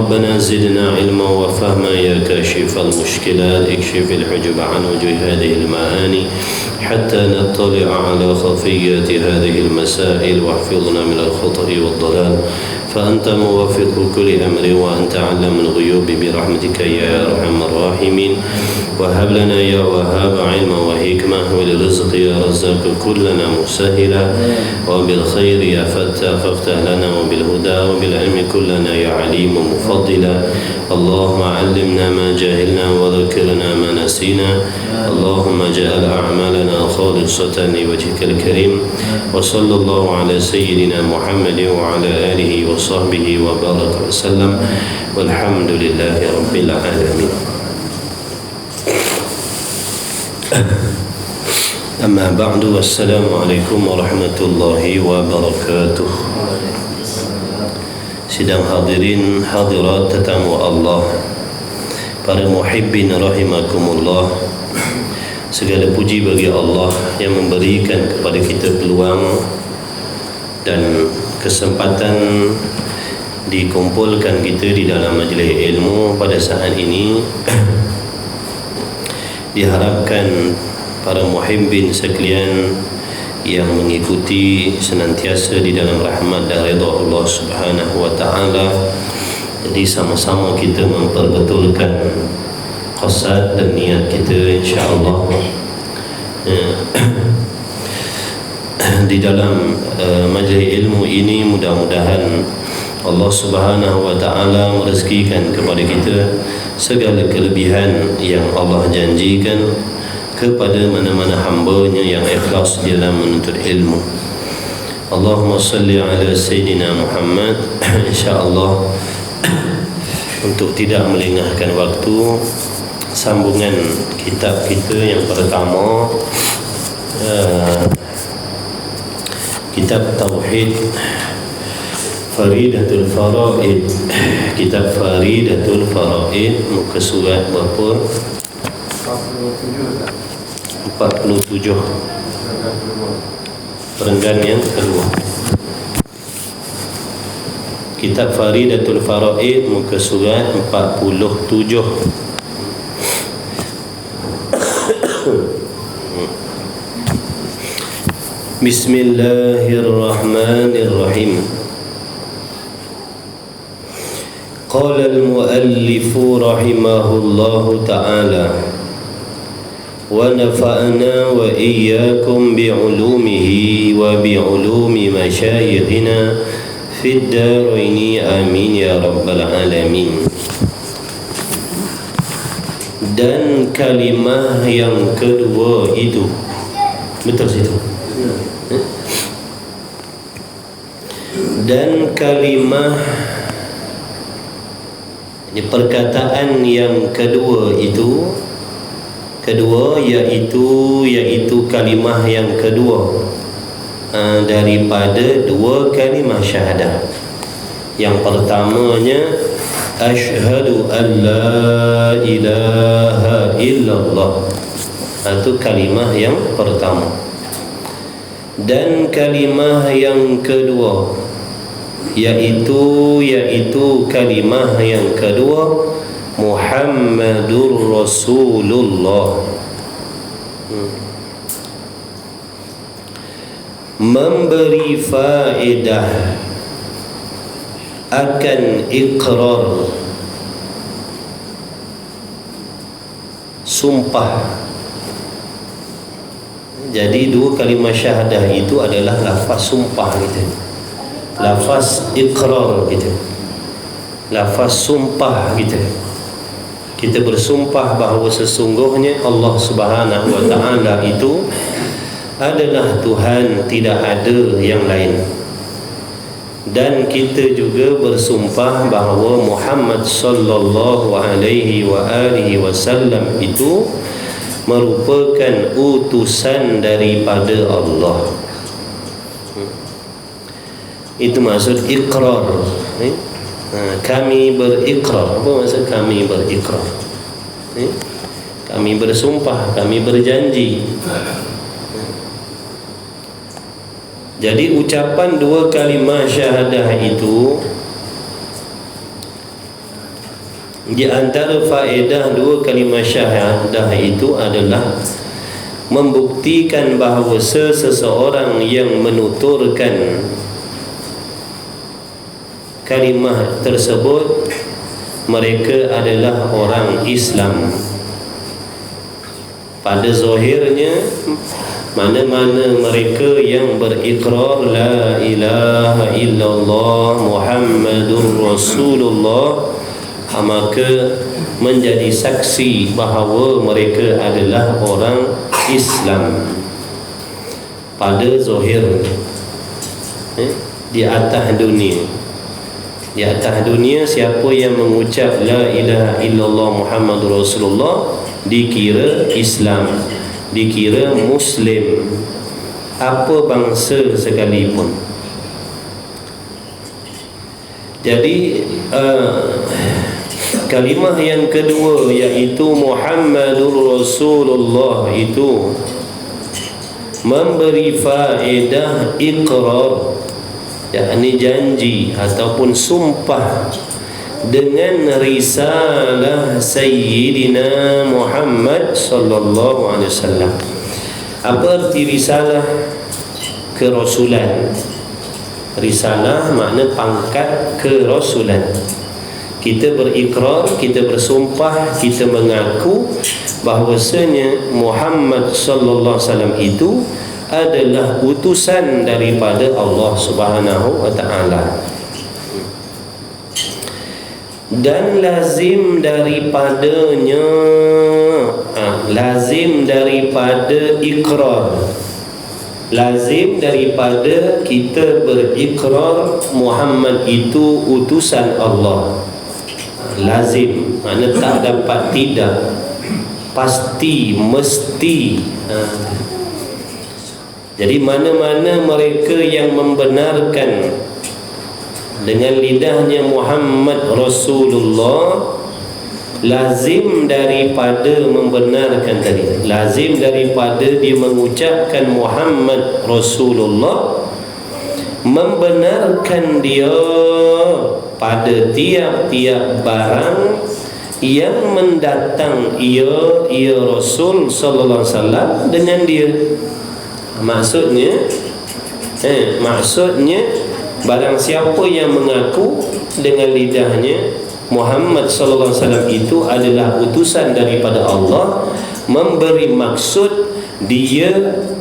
ربنا زدنا علما وفهما يا كاشف المشكلات اكشف الحجب عن وجه هذه المعاني حتى نطلع على خفيات هذه المسائل واحفظنا من الخطأ والضلال فأنت موفق كل أمر وأنت علم الغيوب برحمتك يا أرحم الراحمين وهب لنا يا وهاب علما وحكمة وللرزق يا رزاق كلنا مسهلا وبالخير يا فتاح فافتح لنا وبالهدى وبالعلم كلنا يا عليم مفضلا اللهم علمنا ما جهلنا وذكرنا ما نسينا اللهم اجعل أعمالنا خالصة لوجهك الكريم وصلى الله على سيدنا محمد وعلى آله وصحبه وبارك وسلم والحمد لله رب العالمين. أما بعد والسلام عليكم ورحمة الله وبركاته. Sidang hadirin hadirat tetamu Allah, para muhibbin rahimakumullah, segala puji bagi Allah yang memberikan kepada kita peluang dan kesempatan dikumpulkan kita di dalam majlis ilmu pada saat ini. Diharapkan para muhibbin sekalian yang mengikuti senantiasa di dalam rahmat dan redha Allah Subhanahu wa taala. Jadi sama-sama kita memperbetulkan qasad dan niat kita insya-Allah di dalam majlis ilmu ini. Mudah-mudahan Allah Subhanahu wa taala merezekikan kepada kita segala kelebihan yang Allah janjikan kepada mana-mana hamba-Nya yang ikhlas dalam menuntut ilmu. Allahumma salli ala Sayyidina Muhammad. InsyaAllah untuk tidak melengahkan waktu, sambungan kitab kita yang pertama, kitab Tauhid Faridatul Faraid. Kitab Faridatul Faraid, muka surat berapa? 47, perenggan yang kedua. Kitab Faridatul Faraid, muka surat 47. Bismillahirrahmanirrahim. Qala al-muallif rahimahullahu ta'ala wa nafa'na wa iyyakum bi'ulumihi wa bi'ulumi masyayikhina fid daraini amin ya rabbal alamin. Dan kalimah yang kedua itu, betul situ? Dan kalimah, ini perkataan yang kedua itu, yaitu kalimah yang kedua daripada dua kalimah syahadah. Yang pertamanya asyhadu an la ilaha illallah, itu kalimah yang pertama. Dan kalimah yang kedua yaitu kalimah yang kedua Muhammadur Rasulullah. Memberi faedah akan iqrar, sumpah. Jadi dua kalimah syahadah itu adalah lafaz sumpah kita, lafaz iqrar kita, lafaz sumpah kita. Kita bersumpah bahawa sesungguhnya Allah Subhanahu wa taala itu adalah Tuhan, tidak ada yang lain. Dan kita juga bersumpah bahawa Muhammad sallallahu alaihi wa alihi wasallam itu merupakan utusan daripada Allah. Itu maksud iqrar. Kami berikrar. Apa maksud kami berikrar? Kami bersumpah, kami berjanji. Jadi ucapan dua kalimah syahadah itu Di antara faedah dua kalimah syahadah itu adalah membuktikan bahawa seseorang yang menuturkan kalimah tersebut mereka adalah orang Islam. Pada zahirnya, mana-mana mereka yang berikrar la ilaha illallah Muhammadur Rasulullah, maka menjadi saksi bahawa mereka adalah orang Islam pada zahir, di atas dunia. Di atas dunia, siapa yang mengucap la ilaha illallah Muhammadur Rasulullah dikira Islam, dikira Muslim, apa bangsa sekalipun. Jadi kalimah yang kedua, iaitu Muhammadur Rasulullah, itu memberi faedah iqrar, yakni janji ataupun sumpah dengan risalah Sayyidina Muhammad sallallahu alaihi wasallam. Apa arti risalah? Kerasulan. Risalah makna pangkat kerasulan. Kita berikrar, kita bersumpah, kita mengaku bahawasanya Muhammad sallallahu alaihi wasallam itu adalah utusan daripada Allah Subhanahu wa taala. Dan lazim daripadanya, lazim daripada ikrar, lazim daripada kita berikrar Muhammad itu utusan Allah. Lazim makna tak dapat tidak, pasti, mesti. Jadi mana-mana mereka yang membenarkan dengan lidahnya Muhammad Rasulullah, lazim daripada membenarkan tadi, lazim daripada dia mengucapkan Muhammad Rasulullah, membenarkan dia pada tiap-tiap barang yang mendatang ia Rasul sallallahu alaihi wasallam dengan dia. Maksudnya barang siapa yang mengaku dengan lidahnya Muhammad sallallahu alaihi wasallam itu adalah utusan daripada Allah, memberi maksud dia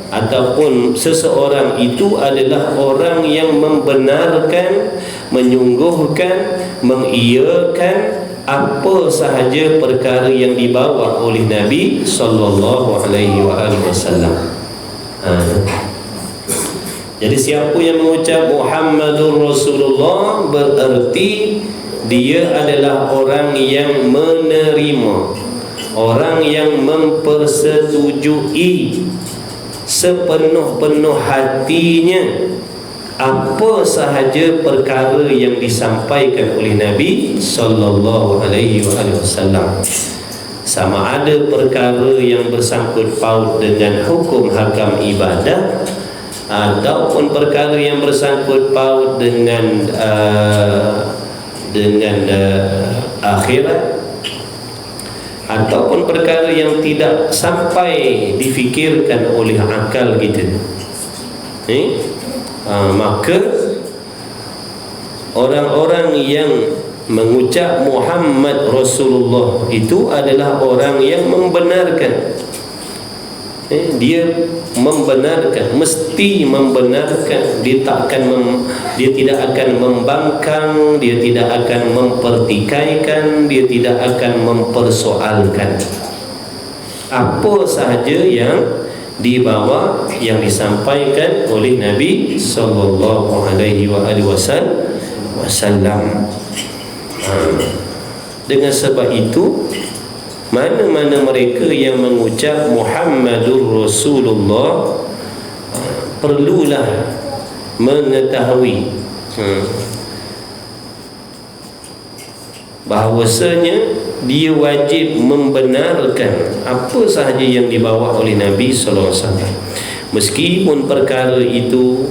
ataupun seseorang itu adalah orang yang membenarkan, menyungguhkan, mengiyakan apa sahaja perkara yang dibawa oleh Nabi sallallahu alaihi wasallam. Jadi siapa yang mengucap Muhammadur Rasulullah bererti dia adalah orang yang menerima, orang yang mempersetujui sepenuh-penuh hatinya apa sahaja perkara yang disampaikan oleh Nabi sallallahu alaihi wasallam. Sama ada perkara yang bersangkut paut dengan hukum hakam ibadah, ataupun perkara yang bersangkut paut dengan akhirat, ataupun perkara yang tidak sampai difikirkan oleh akal kita, maka orang-orang yang mengucap Muhammad Rasulullah itu adalah orang yang membenarkan. Dia membenarkan, mesti membenarkan. Dia tidak akan membangkang, dia tidak akan mempertikaikan, dia tidak akan mempersoalkan apa sahaja yang dibawa, yang disampaikan oleh Nabi sallallahu alaihi wasallam. Dengan sebab itu, mana-mana mereka yang mengucap Muhammadur Rasulullah perlulah mengetahui bahawasanya dia wajib membenarkan apa sahaja yang dibawa oleh Nabi sallallahu alaihi wasallam, meskipun perkara itu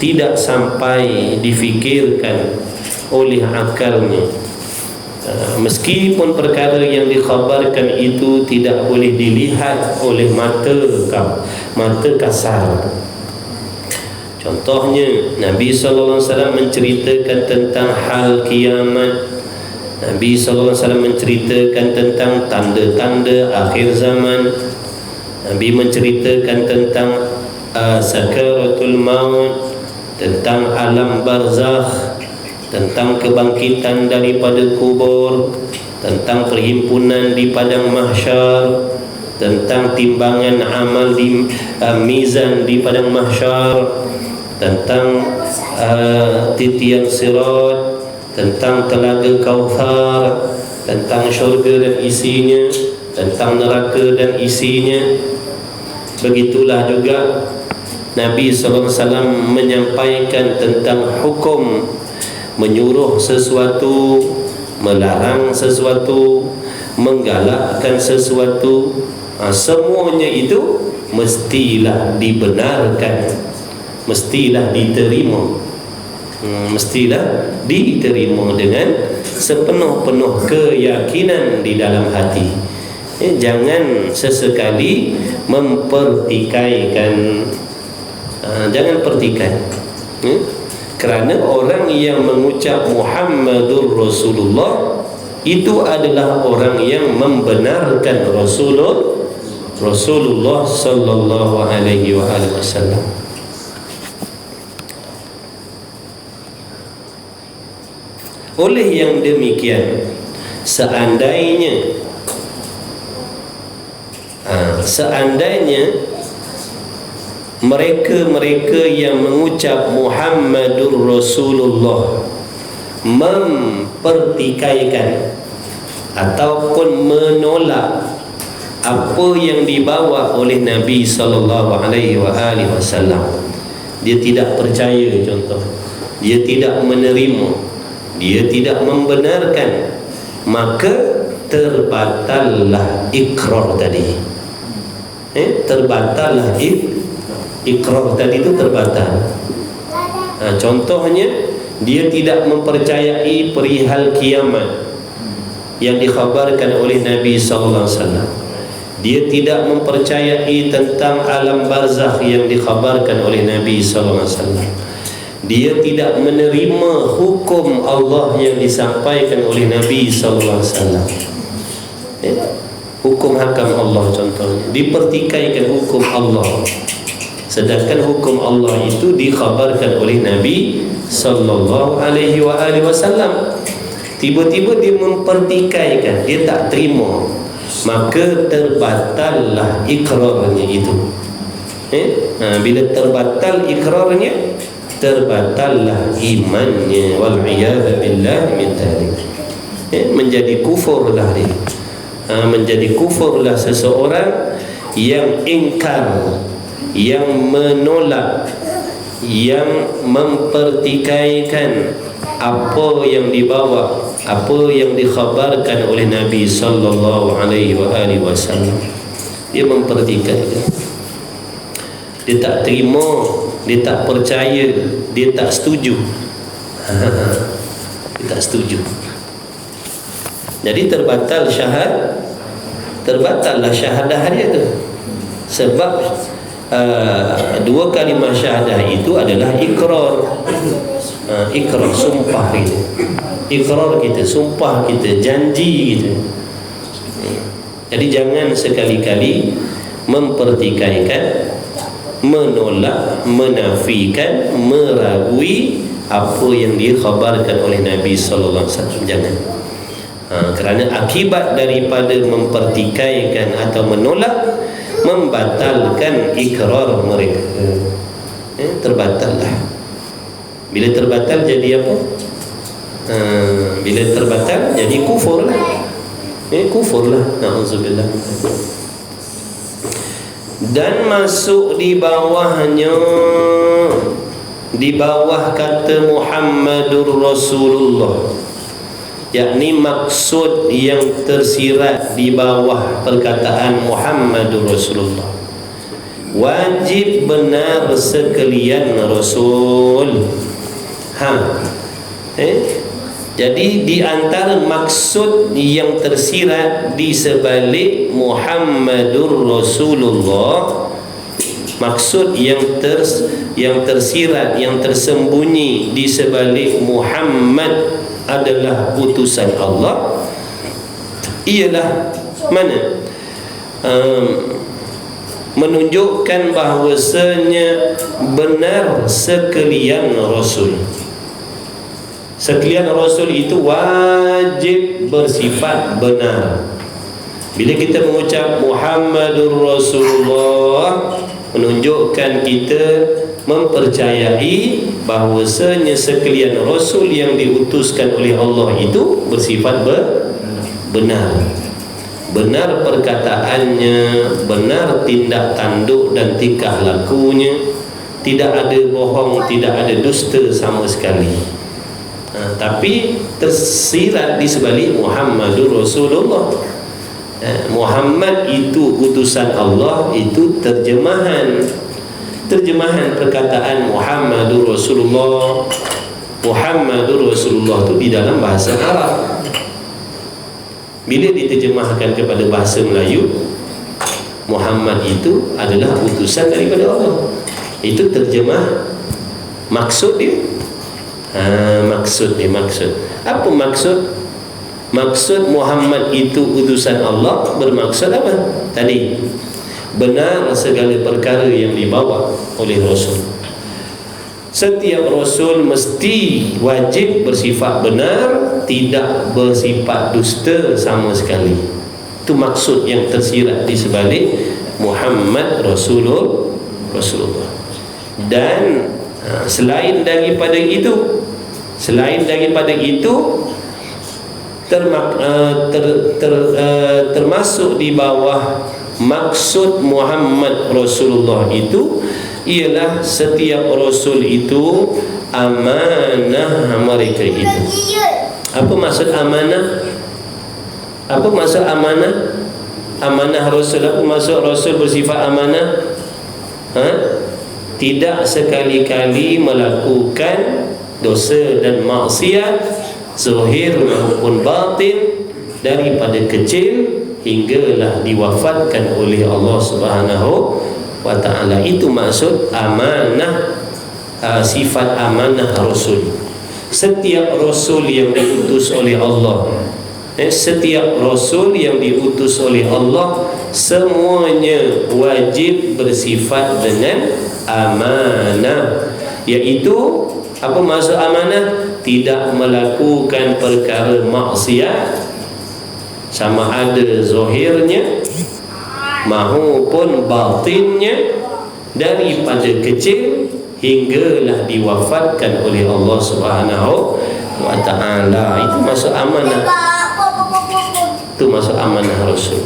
tidak sampai difikirkan oleh akalnya, Meskipun perkara yang dikhabarkan itu tidak boleh dilihat oleh mata kasar. Contohnya Nabi SAW menceritakan tentang hal kiamat. Nabi SAW menceritakan tentang tanda-tanda akhir zaman. Nabi menceritakan tentang sakaratul maut, tentang alam barzakh, tentang kebangkitan daripada kubur, tentang perhimpunan di padang mahsyar, tentang timbangan amal di mizan di padang mahsyar, tentang titian sirat, tentang telaga Kauthar, tentang syurga dan isinya, tentang neraka dan isinya. Begitulah juga Nabi SAW menyampaikan tentang hukum menyuruh sesuatu, melarang sesuatu, menggalakkan sesuatu. Semuanya itu mestilah dibenarkan, mestilah diterima, mestilah diterima dengan sepenuh-penuh keyakinan di dalam hati. Jangan sesekali mempertikaikan, jangan pertikai. Kerana orang yang mengucap Muhammadur Rasulullah itu adalah orang yang membenarkan Rasulullah sallallahu alaihi wasallam. Oleh yang demikian, seandainya mereka yang mengucap Muhammadur Rasulullah mempertikaikan ataupun menolak apa yang dibawa oleh Nabi sallallahu alaihi wasallam, dia tidak percaya, contoh, dia tidak menerima, dia tidak membenarkan, maka terbatallah ikrar tadi. Terbatallah ikrar tadi itu terbatal. Contohnya, dia tidak mempercayai perihal kiamat yang dikhabarkan oleh Nabi sallallahu alaihi wasallam. Dia tidak mempercayai tentang alam barzakh yang dikhabarkan oleh Nabi sallallahu alaihi wasallam. Dia tidak menerima hukum Allah yang disampaikan oleh Nabi sallallahu alaihi wasallam. Hukum hakam Allah contohnya, dipertikaikan hukum Allah, sedangkan hukum Allah itu dikhabarkan oleh Nabi sallallahu alaihi wasallam. Tiba-tiba dia mempertikaikan, dia tak terima, maka terbatallah ikrarnya itu. Bila terbatal ikrarnya, terbatallah imannya, wal iyadzu billah min dzalik. Menjadi kufurlah dia. Menjadi kufurlah seseorang yang ingkar, yang menolak, yang mempertikaikan apa yang dibawa, apa yang dikhabarkan oleh Nabi sallallahu alaihi wasallam. Dia mempertikaikan, dia tak terima, dia tak percaya, dia tak setuju. Dia tak setuju. Jadi terbatallah syahadah dia tu. Sebab dua kalimah syahadah itu adalah ikrar. Ikrar, sumpah kita. Ikrar kita, sumpah kita, janji kita. Jadi jangan sekali-kali mempertikaikan, menolak, menafikan, meragui apa yang dikhabarkan oleh Nabi sallallahu alaihi wasallam. Jangan. Kerana akibat daripada mempertikaikan atau menolak, membatalkan ikrar mereka. Terbatallah. Bila terbatal jadi apa? Bila terbatal jadi kufur lah. Kufur lah. Na'udzubillah. Dan masuk di bawahnya, di bawah kata Muhammadur Rasulullah, yakni maksud yang tersirat di bawah perkataan Muhammadur Rasulullah, wajib benar sekalian Rasul. Jadi di antara maksud yang tersirat di sebalik Muhammadur Rasulullah, maksud yang tersirat, yang tersembunyi di sebalik Muhammad adalah utusan Allah, ialah mana? Menunjukkan bahawasanya benar sekalian Rasul. Sekalian Rasul itu wajib bersifat benar. Bila kita mengucap Muhammadur Rasulullah, menunjukkan kita mempercayai bahawasanya sekalian Rasul yang diutuskan oleh Allah itu bersifat benar. Benar perkataannya, benar tindak tanduk dan tingkah lakunya, tidak ada bohong, tidak ada dusta sama sekali. Tapi tersirat di sebalik Muhammadur Rasulullah. Muhammad itu utusan Allah, itu terjemahan perkataan Muhammadur Rasulullah. Muhammadur Rasulullah itu di dalam bahasa Arab. Bila diterjemahkan kepada bahasa Melayu, Muhammad itu adalah utusan daripada Allah. Itu terjemah maksud dia. Maksud. Apa maksud? Maksud Muhammad itu utusan Allah bermaksud apa? Tadi, benar segala perkara yang dibawa oleh Rasul. Setiap Rasul mesti wajib bersifat benar, tidak bersifat dusta sama sekali. Itu maksud yang tersirat di sebalik Muhammad Rasulullah. Dan selain daripada itu, termasuk di bawah maksud Muhammad Rasulullah itu ialah setiap Rasul itu amanah mereka itu. Apa maksud amanah? Apa maksud amanah? Amanah Rasul, apa maksud Rasul bersifat amanah? Tidak sekali-kali melakukan dosa dan maksiat, zahir maupun batin, daripada kecil hinggalah diwafatkan oleh Allah Subhanahu wa ta'ala. Itu maksud amanah, sifat amanah Rasul. Setiap Rasul yang diutus oleh Allah, setiap Rasul yang diutus oleh Allah, semuanya wajib bersifat dengan amanah. Iaitu, apa maksud amanah? Tidak melakukan perkara maksiat, sama ada zahirnya maupun batinnya, daripada kecil hinggalah diwafatkan oleh Allah Subhanahu wa ta'ala. Itu maksud amanah. Itu maksud amanah Rasul.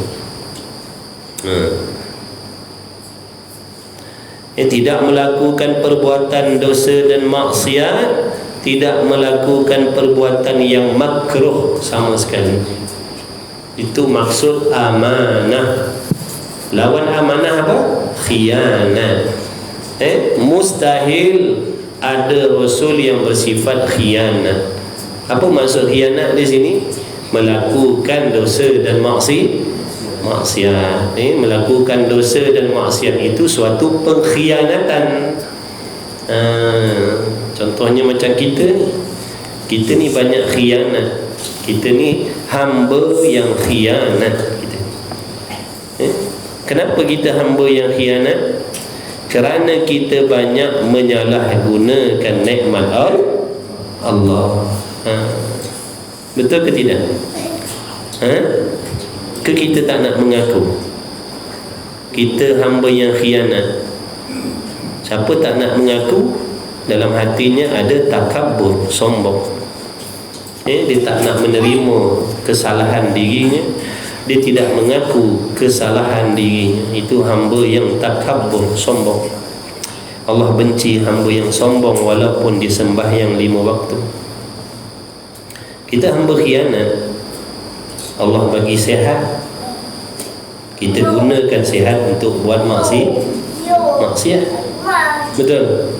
Tidak melakukan perbuatan dosa dan maksiat, tidak melakukan perbuatan yang makruh sama sekali. Itu maksud amanah. Lawan amanah apa? Khianat. Mustahil ada Rasul yang bersifat khianat. Apa maksud khianat di sini? Melakukan dosa dan maksiat. Melakukan dosa dan maksiat itu suatu pengkhianatan. Contohnya macam kita ni banyak khianat. Kita ni hamba yang khianat kita. Kenapa kita hamba yang khianat? Kerana kita banyak menyalahgunakan nikmat Allah. Betul ke tidak? Ke kita tak nak mengaku kita hamba yang khianat? Siapa tak nak mengaku? Dalam hatinya ada takabur, sombong. Dia tak nak menerima kesalahan dirinya, dia tidak mengaku kesalahan dirinya. Itu hamba yang takabur, sombong. Allah benci hamba yang sombong walaupun dia sembahyang 5 waktu. Kita hamba khianat. Allah bagi sihat, kita gunakan sihat untuk buat maksiat. Betul?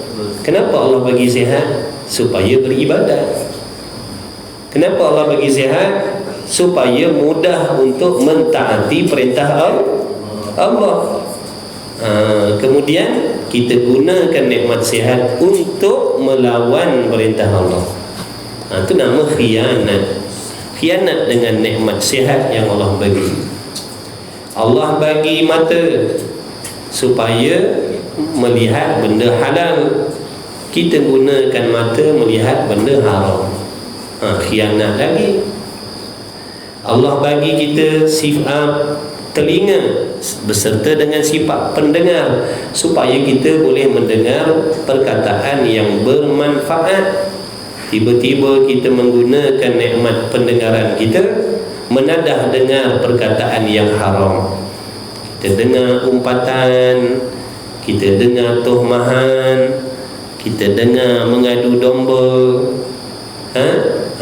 Kenapa Allah bagi sihat? Supaya beribadat. Kenapa Allah bagi sihat? Supaya mudah untuk mentaati perintah Allah. Kemudian kita gunakan nikmat sihat untuk melawan perintah Allah. Itu nama khianat. Khianat dengan nikmat sihat yang Allah bagi. Allah bagi mata supaya melihat benda halal, kita gunakan mata melihat benda haram. Khianat lagi. Allah bagi kita sifat telinga beserta dengan sifat pendengar supaya kita boleh mendengar perkataan yang bermanfaat. Tiba-tiba kita menggunakan nikmat pendengaran kita menadah dengar perkataan yang haram. Kita dengar umpatan, kita dengar tuhmahan, kita dengar mengadu domba.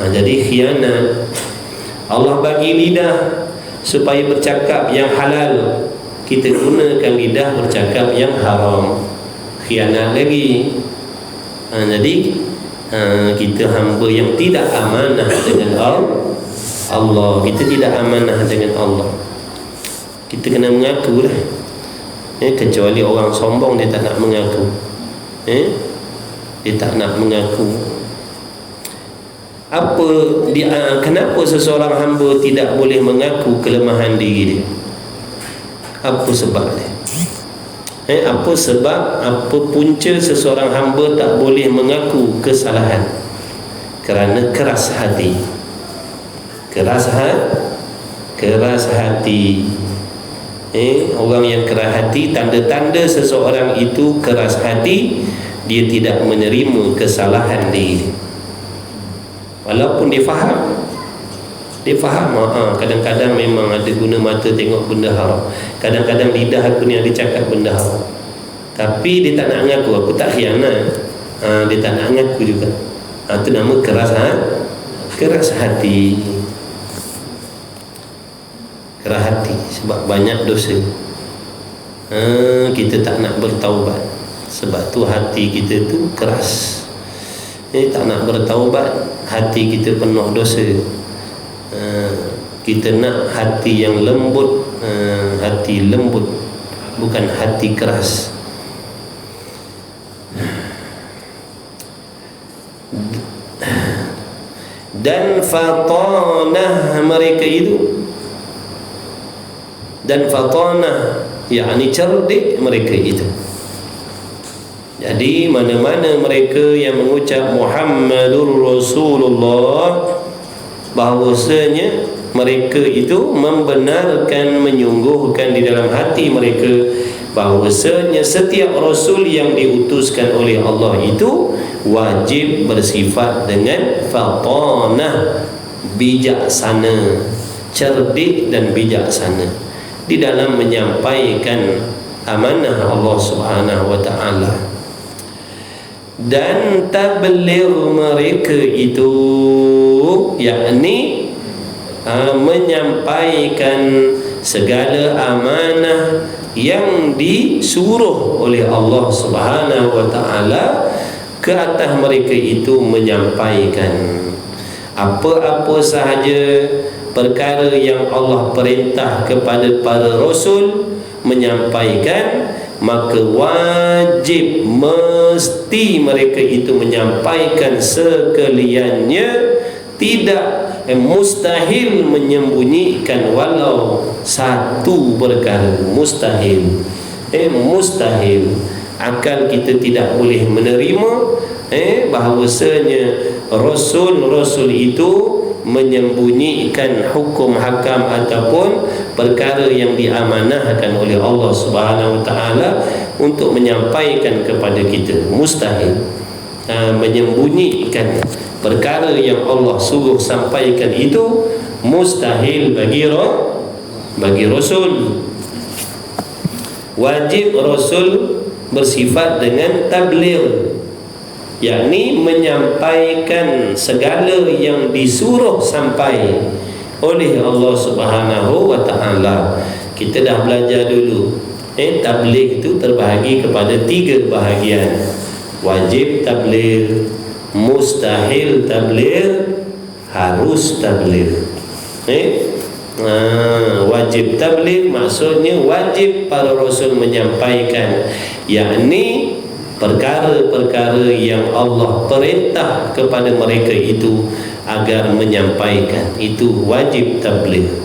Jadi khianat. Allah bagi lidah supaya bercakap yang halal, kita gunakan lidah bercakap yang haram. Khianat lagi. Jadi kita hamba yang tidak amanah dengan Allah. Kita tidak amanah dengan Allah. Kita kena mengaku lah. Kecuali orang sombong, dia tak nak mengaku. Dia tak nak mengaku. Kenapa seseorang hamba tidak boleh mengaku kelemahan diri dia? Apa sebab dia? Apa sebab, apa punca seseorang hamba tak boleh mengaku kesalahan? Kerana keras hati. Keras hati. Orang yang keras hati, tanda-tanda seseorang itu keras hati, dia tidak menerima kesalahan diri. Walaupun dia faham, kadang-kadang memang ada guna mata tengok benda haram, kadang-kadang lidah aku ni ada cakap benda haram, tapi dia tak nak mengaku. Aku tak khianat. Dia tak nak mengaku juga. Itu nama keras hati. Keras hati sebab banyak dosa. Kita tak nak bertaubat, sebab tu hati kita tu keras. Tak nak bertaubat, hati kita penuh dosa. Kita nak hati yang lembut, hati lembut, bukan hati keras. Dan fatanah mereka itu, dan fatanah yakni cerdik mereka itu. Jadi mana-mana mereka yang mengucap Muhammadur Rasulullah, bahawasanya mereka itu membenarkan, menyungguhkan di dalam hati mereka bahawasanya setiap Rasul yang diutuskan oleh Allah itu wajib bersifat dengan fatanah, bijaksana, cerdik dan bijaksana di dalam menyampaikan amanah Allah Subhanahu wa ta'ala. Dan tabligh mereka itu yakni menyampaikan segala amanah yang disuruh oleh Allah Subhanahu wa ta'ala ke atas mereka itu, menyampaikan apa-apa sahaja perkara yang Allah perintah kepada para rasul menyampaikan, maka wajib mesti mereka itu menyampaikan sekaliannya, tidak mustahil menyembunyikan walau satu perkara. Mustahil. Mustahil. Akal kita tidak boleh menerima bahawasanya rasul-rasul itu menyembunyikan hukum hakam ataupun perkara yang diamanahkan oleh Allah Subhanahu wa ta'ala untuk menyampaikan kepada kita. Mustahil. Menyembunyikan perkara yang Allah suruh sampaikan itu mustahil bagi rasul. Wajib rasul bersifat dengan tabligh, yakni menyampaikan segala yang disuruh sampai oleh Allah Subhanahu wa ta'ala. Kita dah belajar dulu, tabligh itu terbahagi kepada 3 bahagian: wajib tabligh, mustahil tabligh, harus tabligh. Wajib tabligh maksudnya wajib para rasul menyampaikan, yakni perkara-perkara yang Allah perintah kepada mereka itu agar menyampaikan, itu wajib tabligh.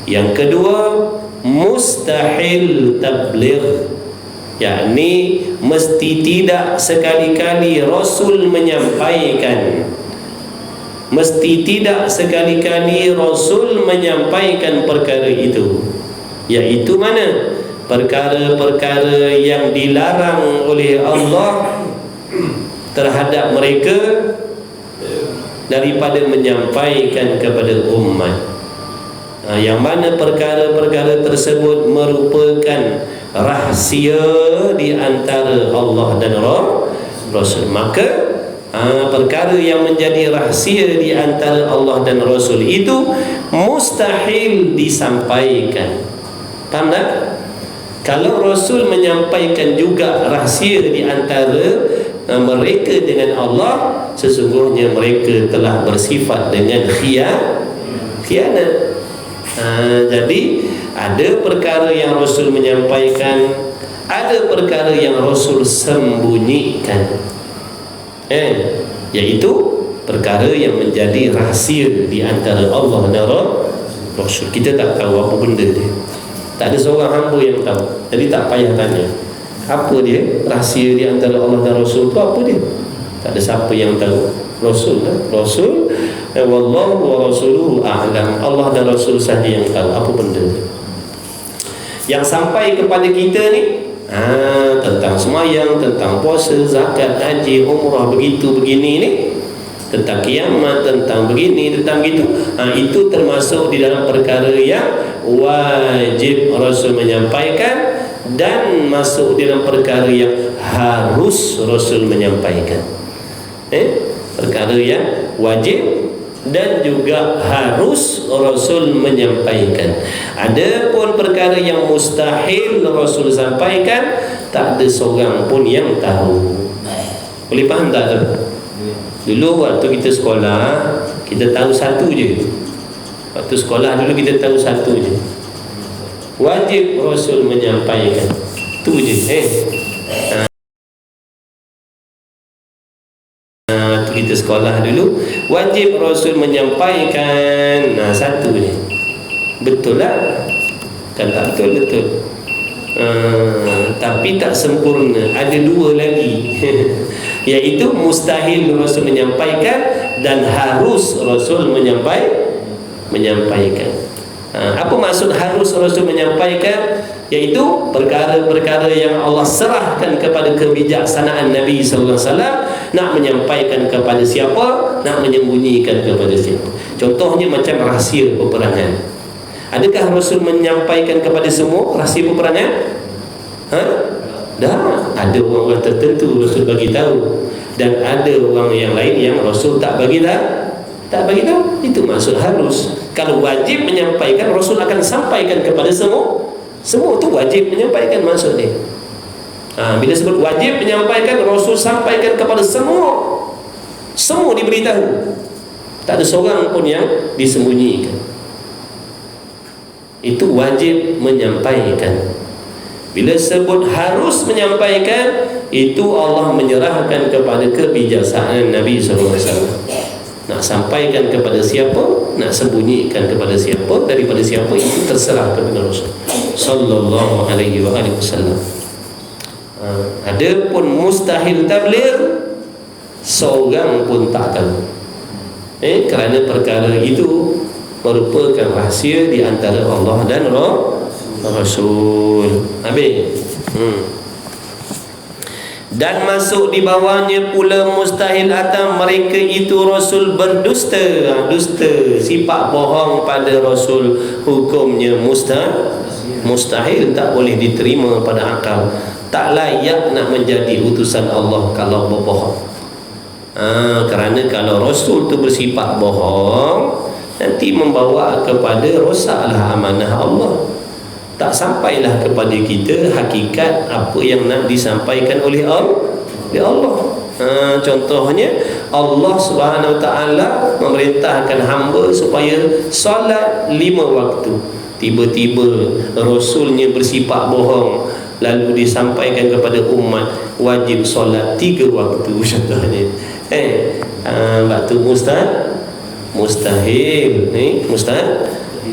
Yang kedua, mustahil tabligh, yakni mesti tidak sekali-kali Rasul menyampaikan, mesti tidak sekali-kali Rasul menyampaikan perkara itu, iaitu mana? Perkara-perkara yang dilarang oleh Allah terhadap mereka daripada menyampaikan kepada umat. Yang mana perkara-perkara tersebut merupakan rahsia di antara Allah dan Rasul. Maka perkara yang menjadi rahsia di antara Allah dan Rasul itu mustahil disampaikan. Faham tak? Kalau Rasul menyampaikan juga rahsia di antara mereka dengan Allah, sesungguhnya mereka telah bersifat dengan khianat. Jadi ada perkara yang Rasul menyampaikan, ada perkara yang Rasul sembunyikan, iaitu perkara yang menjadi rahsia di antara Allah dan Rasul. Kita tak tahu apa benda dia, tak ada seorang hamba yang tahu. Jadi tak payah tanya apa dia, rahsia di antara Allah dan Rasul tu apa dia, tak ada siapa yang tahu. Rasul wallahu wa rasuluhu a'lam, Allah dan Rasul sahaja yang tahu apa benda yang sampai kepada kita ni. Tentang semayang, tentang puasa, zakat, haji, umrah, begitu begini ni, tentang kiamat, tentang begini, tentang begitu, itu termasuk di dalam perkara yang wajib Rasul menyampaikan, dan masuk di dalam perkara yang harus Rasul menyampaikan. Perkara yang wajib dan juga harus Rasul menyampaikan. Adapun perkara yang mustahil Rasul sampaikan, tak ada seorang pun yang tahu. Boleh faham tak tu? Dulu waktu kita sekolah, kita tahu satu je. Waktu sekolah dulu kita tahu satu je, wajib Rasul menyampaikan. Tu je. Kita sekolah dulu, wajib Rasul menyampaikan. Satu je. Betul lah? Kan tak betul? Betul. Tapi tak sempurna. Ada dua lagi iaitu mustahil Rasul menyampaikan dan harus Rasul menyampaikan. Apa maksud harus Rasul menyampaikan? Iaitu perkara-perkara yang Allah serahkan kepada kebijaksanaan Nabi sallallahu alaihi wasallam, nak menyampaikan kepada siapa, nak menyembunyikan kepada siapa. Contohnya macam rahsia peperangan. Adakah Rasul menyampaikan kepada semua rahsia peperangan? Dah, ada orang-orang tertentu Rasul bagi tahu, dan ada orang yang lain yang Rasul tak bagi tahu. Itu maksud harus. Kalau wajib menyampaikan, Rasul akan sampaikan kepada semua. Semua tu wajib menyampaikan maksud dia. Bila sebut wajib menyampaikan, Rasul sampaikan kepada semua. Semua diberitahu. Tak ada seorang pun yang disembunyikan. Itu wajib menyampaikan. Bila sebut harus menyampaikan, itu Allah menyerahkan kepada kebijaksanaan Nabi sallallahu alaihi wasallam. Nak sampaikan kepada siapa, nak sembunyikan kepada siapa, daripada siapa, itu terserah kepada Rasul sallallahu alaihi wasallam. Adapun mustahil tabligh, seorang pun tak tahu. Kerana perkara itu merupakan rahsia di antara Allah dan Rasul. Habis. Dan masuk di bawahnya pula mustahil atas mereka itu Rasul berdusta. Dusta, sifat bohong pada Rasul, hukumnya mustahil, tak boleh diterima pada akal. Tak layak nak menjadi utusan Allah kalau berbohong. Kerana kalau Rasul tu bersifat bohong, nanti membawa kepada rosaklah amanah Allah. Tak sampailah kepada kita hakikat apa yang nak disampaikan oleh Allah. Contohnya Allah Subhanahu Wa Taala memerintahkan hamba supaya solat 5 waktu. Tiba-tiba Rasulnya bersifat bohong, lalu disampaikan kepada umat wajib solat 3 waktu contohnya. Waktu mustahil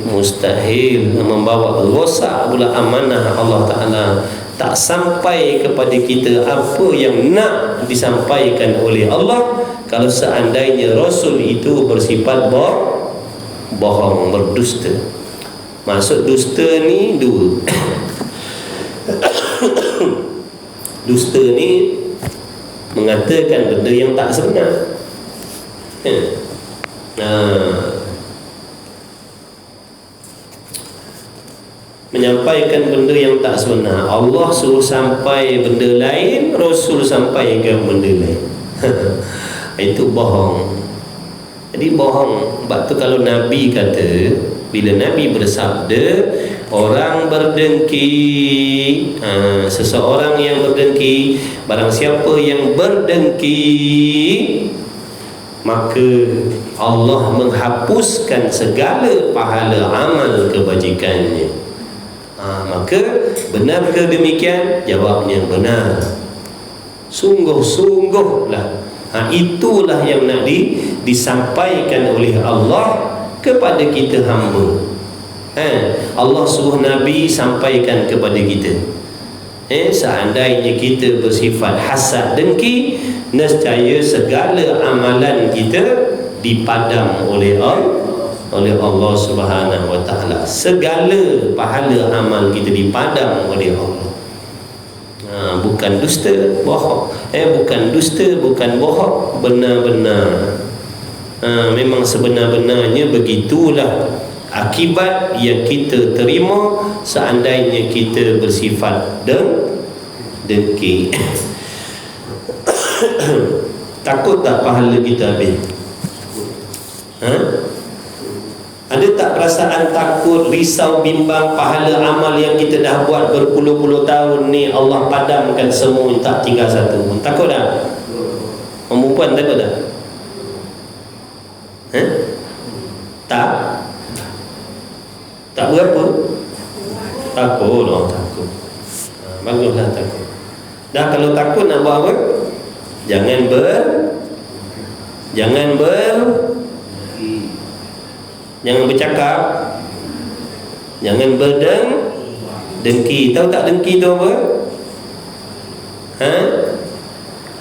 mustahil membawa rosak pula amanah Allah Ta'ala. Tak sampai kepada kita apa yang nak disampaikan oleh Allah kalau seandainya Rasul itu bersifat bohong, berdusta. Maksud dusta ni dua. Dusta ni mengatakan benda yang tak sebenar. Menyampaikan benda yang tak sebenar. Allah suruh sampai benda lain, Rasul sampaikan benda lain. Itu bohong. Jadi bohong. Sebab tu kalau Nabi kata, bila Nabi bersabda, orang berdengki, seseorang yang berdengki, barang siapa yang berdengki, maka Allah menghapuskan segala pahala amal kebajikannya. Maka benarkah demikian? Jawabnya benar. Sungguh-sungguhlah. Itulah yang nak disampaikan oleh Allah kepada kita hamba. Allah suruh Nabi sampaikan kepada kita. Seandainya kita bersifat hasad, dengki, nescaya segala amalan kita dipadam oleh Allah Subhanahu Wa Taala. Segala pahala amal kita dipadam oleh Allah. Bukan dusta, bohong. Bukan dusta, bukan bohong, benar-benar. Memang sebenar-benarnya begitulah akibat yang kita terima seandainya kita bersifat dengki. Takut tak pahala kita habis? Ada tak perasaan takut, risau, bimbang pahala amal yang kita dah buat berpuluh-puluh tahun ni Allah padamkan semua, tak tinggal satu pun? Takut tak? Perempuan takut tak? Tak berapa? Takut. Takut. Baguslah takut. Dah kalau takut nak buat apa? Jangan bercakap, jangan dengki. Tahu tak dengki tu apa?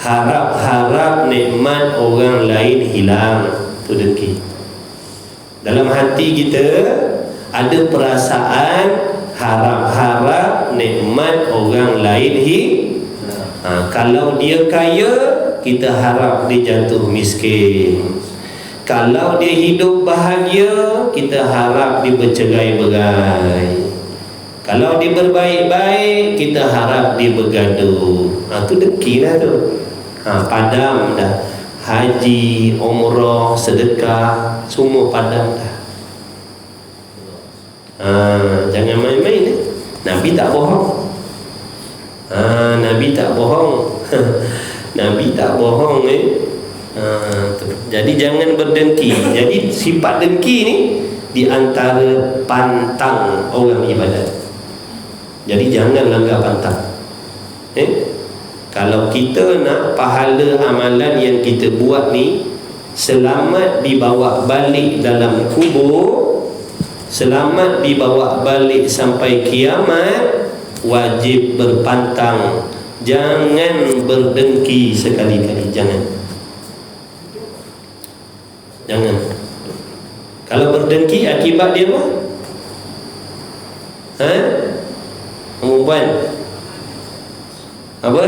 Harap-harap nikmat orang lain hilang. Tu dengki. Dalam hati kita ada perasaan harap-harap nikmat orang lain kalau dia kaya, kita harap dia jatuh miskin. Kalau dia hidup bahagia, kita harap dia bercerai-berai. Kalau dia berbaik-baik, kita harap dia bergaduh. Tu dengki lah tu. Padam dah. Haji, umrah, sedekah, semua padam dah. Jangan main-main. Nabi tak bohong. Nabi tak bohong. Nabi tak bohong. Jadi jangan berdengki. Jadi sifat dengki ni di antara pantang orang ibadat. Jadi jangan langgar pantang. Kalau kita nak pahala amalan yang kita buat ni selamat dibawa balik dalam kubur, selamat dibawa balik sampai kiamat, wajib berpantang. Jangan berdengki sekali-kali. Jangan. Kalau berdengki akibat dia apa? Perempuan apa?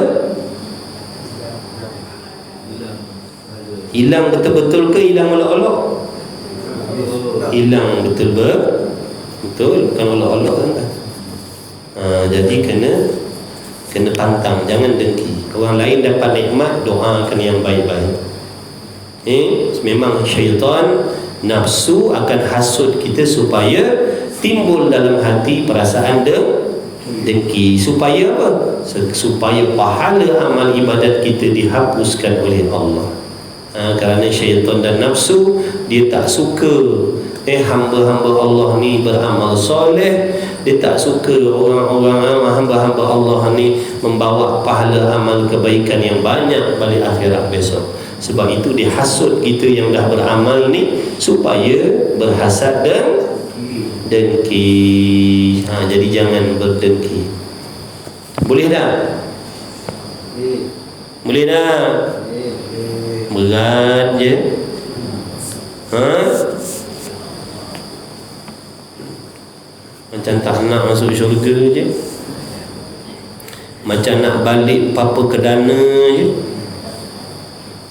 Hilang betul-betul ke hilang olok-olok? Hilang betul, bukan olok-olok kan? Jadi kena pantang, jangan dengki. Orang lain dapat nikmat, doakan yang baik-baik. Memang syaitan nafsu akan hasut kita supaya timbul dalam hati perasaan dengki. Supaya apa? Supaya pahala amal ibadat kita dihapuskan oleh Allah. Kerana syaitan dan nafsu dia tak suka hamba-hamba Allah ni beramal soleh. Dia tak suka orang-orang hamba-hamba Allah ni membawa pahala amal kebaikan yang banyak balik akhirat besok. Sebab itu dia hasut kita yang dah beramal ni supaya berhasad dan dengki. Jadi jangan berdengki. Boleh tak? Boleh tak? Berat je. Macam tak nak masuk syurga je, macam nak balik papa ke dana je.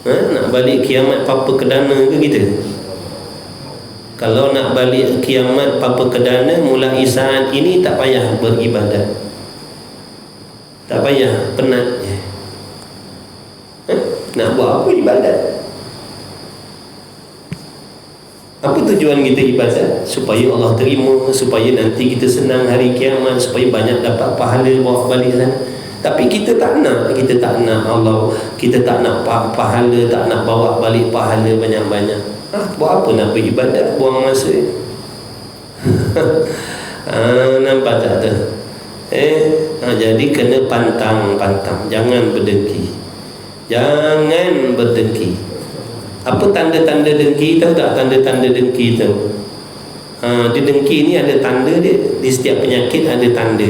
Nak balik kiamat papa ke dana ke kita? Kalau nak balik kiamat papa ke dana, mulai saat ini tak payah beribadat, tak payah, penat je. Nak buat apa ibadat? Apa tujuan kita ibadat? Supaya Allah terima, supaya nanti kita senang hari kiamat, supaya banyak dapat pahala bawa balik sana. Tapi kita tak nak Allah, kita tak nak pahala, tak nak bawa balik pahala banyak-banyak. Buat apa nak beribadat? Buang masa. Nampak tak tu? Jadi kena pantang-pantang, jangan berdengki. Jangan berdengki. Apa tanda-tanda dengki? Tahu tak tanda-tanda dengki tu? Di dengki ni ada tanda dia. Di setiap penyakit ada tanda.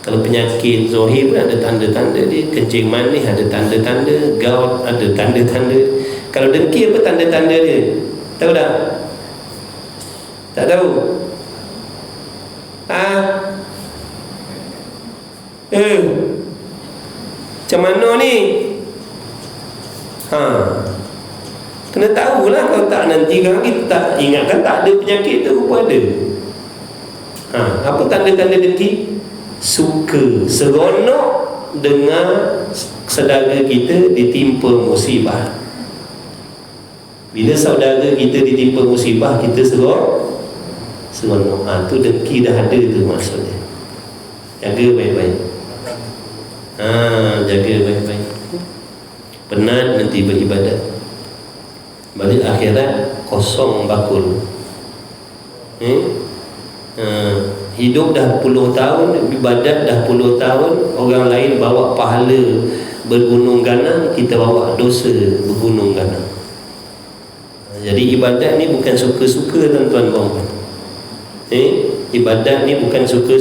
Kalau penyakit zohir pun ada tanda-tanda dia. Kencing manis ada tanda-tanda. Gout ada tanda-tanda. Kalau dengki apa tanda-tanda dia? Tahu tak? Tak tahu? Macam mana ni? Kena tahulah. Kalau tak nanti kan kita tak ingatkan tak ada penyakit tu rupa ada. Apa tanda-tanda dengki? Suka, seronok dengan saudara kita ditimpa musibah. Bila saudara kita ditimpa musibah, kita seronok. Tu dengki dah ada tu maksudnya. Jaga baik-baik. Jaga baik-baik. Penat nanti beribadat. Balik akhirat kosong bakul. Hidup dah puluh tahun, ibadat dah puluh tahun. Orang lain bawa pahala bergunung ganang, kita bawa dosa bergunung ganang. Jadi ibadat ni bukan suka-suka tuan-tuan puan. Ibadat ni bukan suka,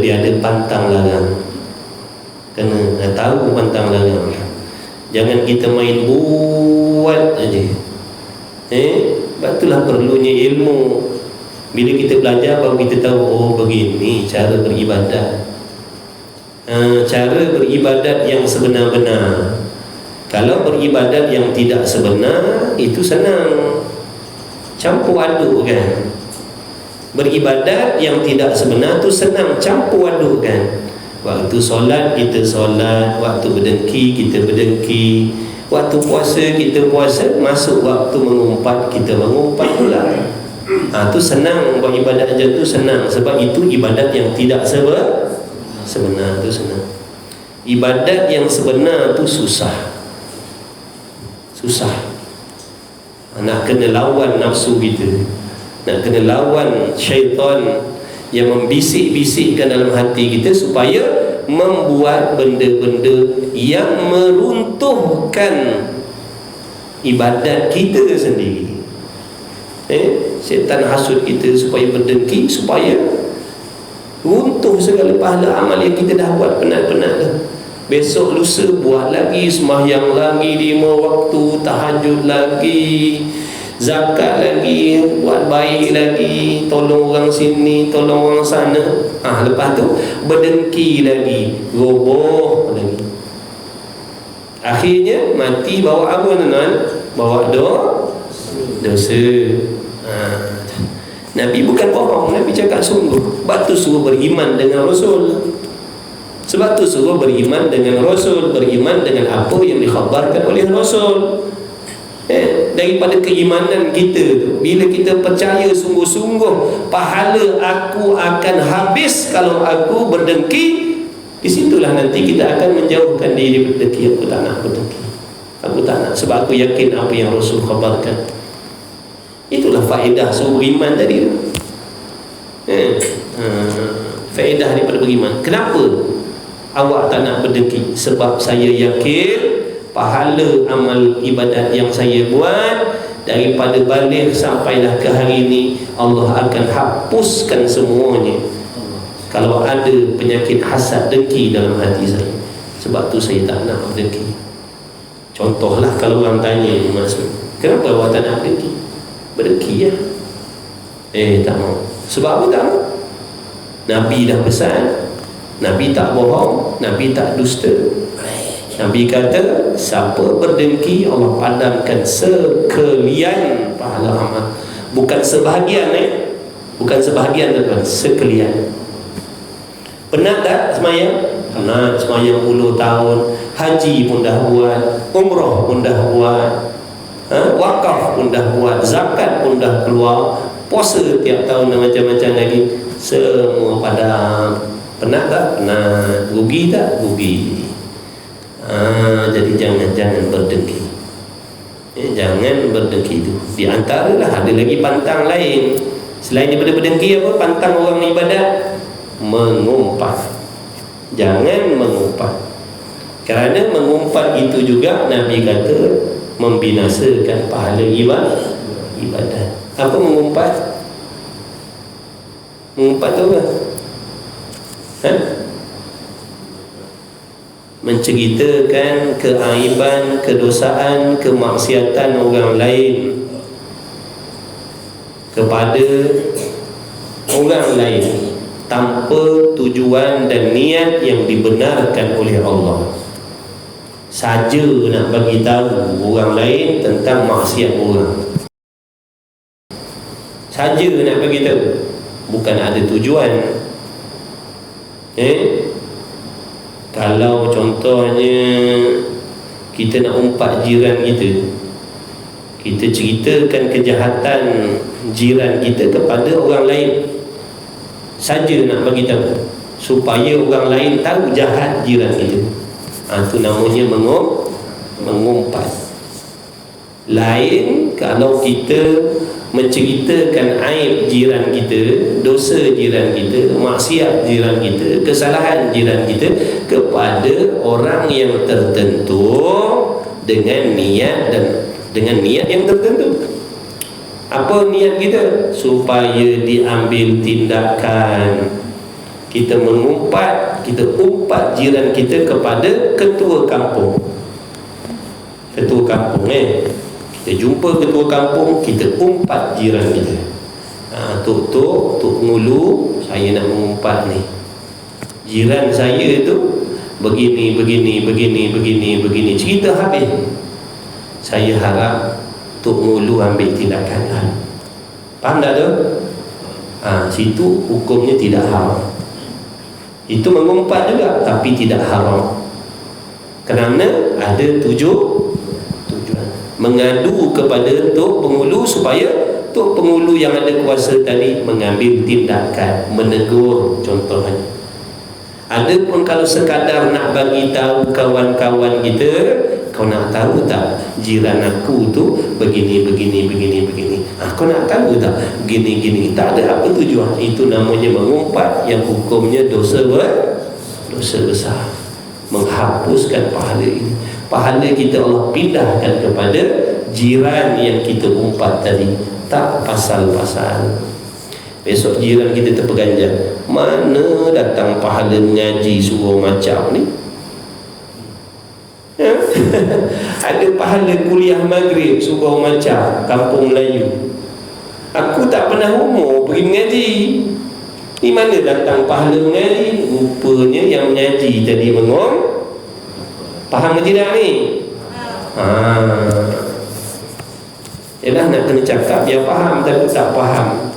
dia ada pantang larang. Kena tahu pantang larang. Jangan kita main buat aja. Itulah perlunya ilmu. Bila kita belajar baru kita tahu, begini cara beribadat. Cara beribadat yang sebenar-benar. Kalau beribadat yang tidak sebenar, itu senang, campur aduk kan. Beribadat yang tidak sebenar tu senang, campur aduk kan. Waktu solat kita solat, waktu berdengki kita berdengki, waktu puasa kita puasa, masuk waktu mengumpat kita mengumpat pula. Tu senang buat ibadat aja tu senang. Sebab itu ibadat yang tidak sebenar tu senang. Ibadat yang sebenar tu susah. Nak kena lawan nafsu kita, nak kena lawan syaitan yang membisik-bisikkan dalam hati kita supaya membuat benda-benda yang meruntuhkan ibadat kita sendiri. Syaitan hasut kita supaya berdengki, supaya runtuh segala pahala amal yang kita dah buat penat-penat dah. Besok lusa buat lagi, sembahyang lagi 5 waktu, tahajud lagi, zakat lagi, buat baik lagi, tolong orang sini, tolong orang sana. Lepas tu berdengki lagi, roboh lagi. Akhirnya mati bawa apa tuan-tuan? Bawa dosa. Nabi bukan bohong, Nabi cakap sungguh. Sebab tu suruh beriman dengan Rasul. Sebab tu suruh beriman dengan Rasul, beriman dengan apa yang dikhabarkan oleh Rasul. Daripada keimanan kita tu, bila kita percaya sungguh-sungguh, pahala aku akan habis kalau aku berdengki, di situlah nanti kita akan menjauhkan diri berdengki. Aku tak nak berdengki. Aku tak nak, sebab aku yakin apa yang Rasul khabarkan. Itulah faedah seorang beriman tadi tu. Faedah daripada beriman. Kenapa awak tak nak berdengki? Sebab saya yakin pahala amal ibadat yang saya buat daripada balik sampailah ke hari ini, Allah akan hapuskan semuanya. Kalau ada penyakit hasad, dengki dalam hati saya, sebab tu saya tak nak berdengki. Contohlah kalau orang tanya, maksud kenapa awak tak nak berdengki? Berdengki ya. Tak mau. Sebab apa tak mau? Nabi dah pesan, Nabi tak bohong, Nabi tak dusta. Nabi kata, siapa berdengki, Allah padamkan sekalian pahala amal. Bukan sebahagian, bukan sebahagian, tuan, sekalian. Penat tak semayang? Penat, semayang 10 tahun. Haji pun dah buat, umrah pun dah buat, wakaf pun dah buat, zakat pun dah keluar, puasa tiap tahun dan macam-macam lagi. Semua padam. Penat tak? Penat. Rugi tak? Rugi. Jadi jangan berdengki. Jangan berdengki itu. Di antaralah ada lagi pantang lain selain daripada berdengki. Apa pantang orang ibadat? Mengumpat. Jangan mengumpat. Kerana mengumpat itu juga Nabi kata membinasakan pahala ibadat. Apa mengumpat? Mengumpat tu apa? Menceritakan keaiban, kedosaan, kemaksiatan orang lain kepada orang lain tanpa tujuan dan niat yang dibenarkan oleh Allah. Saja nak bagi tahu orang lain tentang maksiat orang, saja nak bagi tahu, bukan ada tujuan. Kalau contohnya kita nak umpat jiran kita, kita ceritakan kejahatan jiran kita kepada orang lain, saja nak bagi tahu supaya orang lain tahu jahat jiran kita. Itu namanya mengumpat. Lain kalau kita menceritakan aib jiran kita, dosa jiran kita, maksiat jiran kita, kesalahan jiran kita kepada orang yang tertentu dengan niat yang tertentu. Apa niat kita? Supaya diambil tindakan. Kita mengumpat, kita umpat jiran kita kepada ketua kampung. Ketua kampung kita jumpa ketua kampung, kita umpat jiran kita. Tok Ngulu, saya nak mengumpat ni, jiran saya tu begini, cerita habis. Saya harap Tok Ngulu ambil tindakan lah. Faham tak tu? Situ hukumnya tidak haram. Itu mengumpat juga, tapi tidak haram. Kerana ada tujuan. Mengadu kepada Tok Pengulu supaya Tok Pengulu yang ada kuasa tadi mengambil tindakan, menegur contohnya. Adapun kalau sekadar nak bagi tahu kawan-kawan kita, kau nak tahu tak jiran aku tu begini. Kau nak tahu tak gini, tak ada apa tujuan. Itu namanya mengumpat, yang hukumnya dosa besar. Menghapuskan pahala ini. Pahala kita Allah pindahkan kepada jiran yang kita umpat tadi. Tak pasal-pasal. Besok jiran kita terpeganjal, mana datang pahala mengaji suruh macam ni? Ada pahala kuliah maghrib suruh macam kampung Melayu. Aku tak pernah umur pergi mengaji. Ni mana datang pahala mengaji? Rupanya yang mengaji tadi bengong. Faham ke tidak ni? Yalah, nak kena cakap dia faham, tapi tak faham.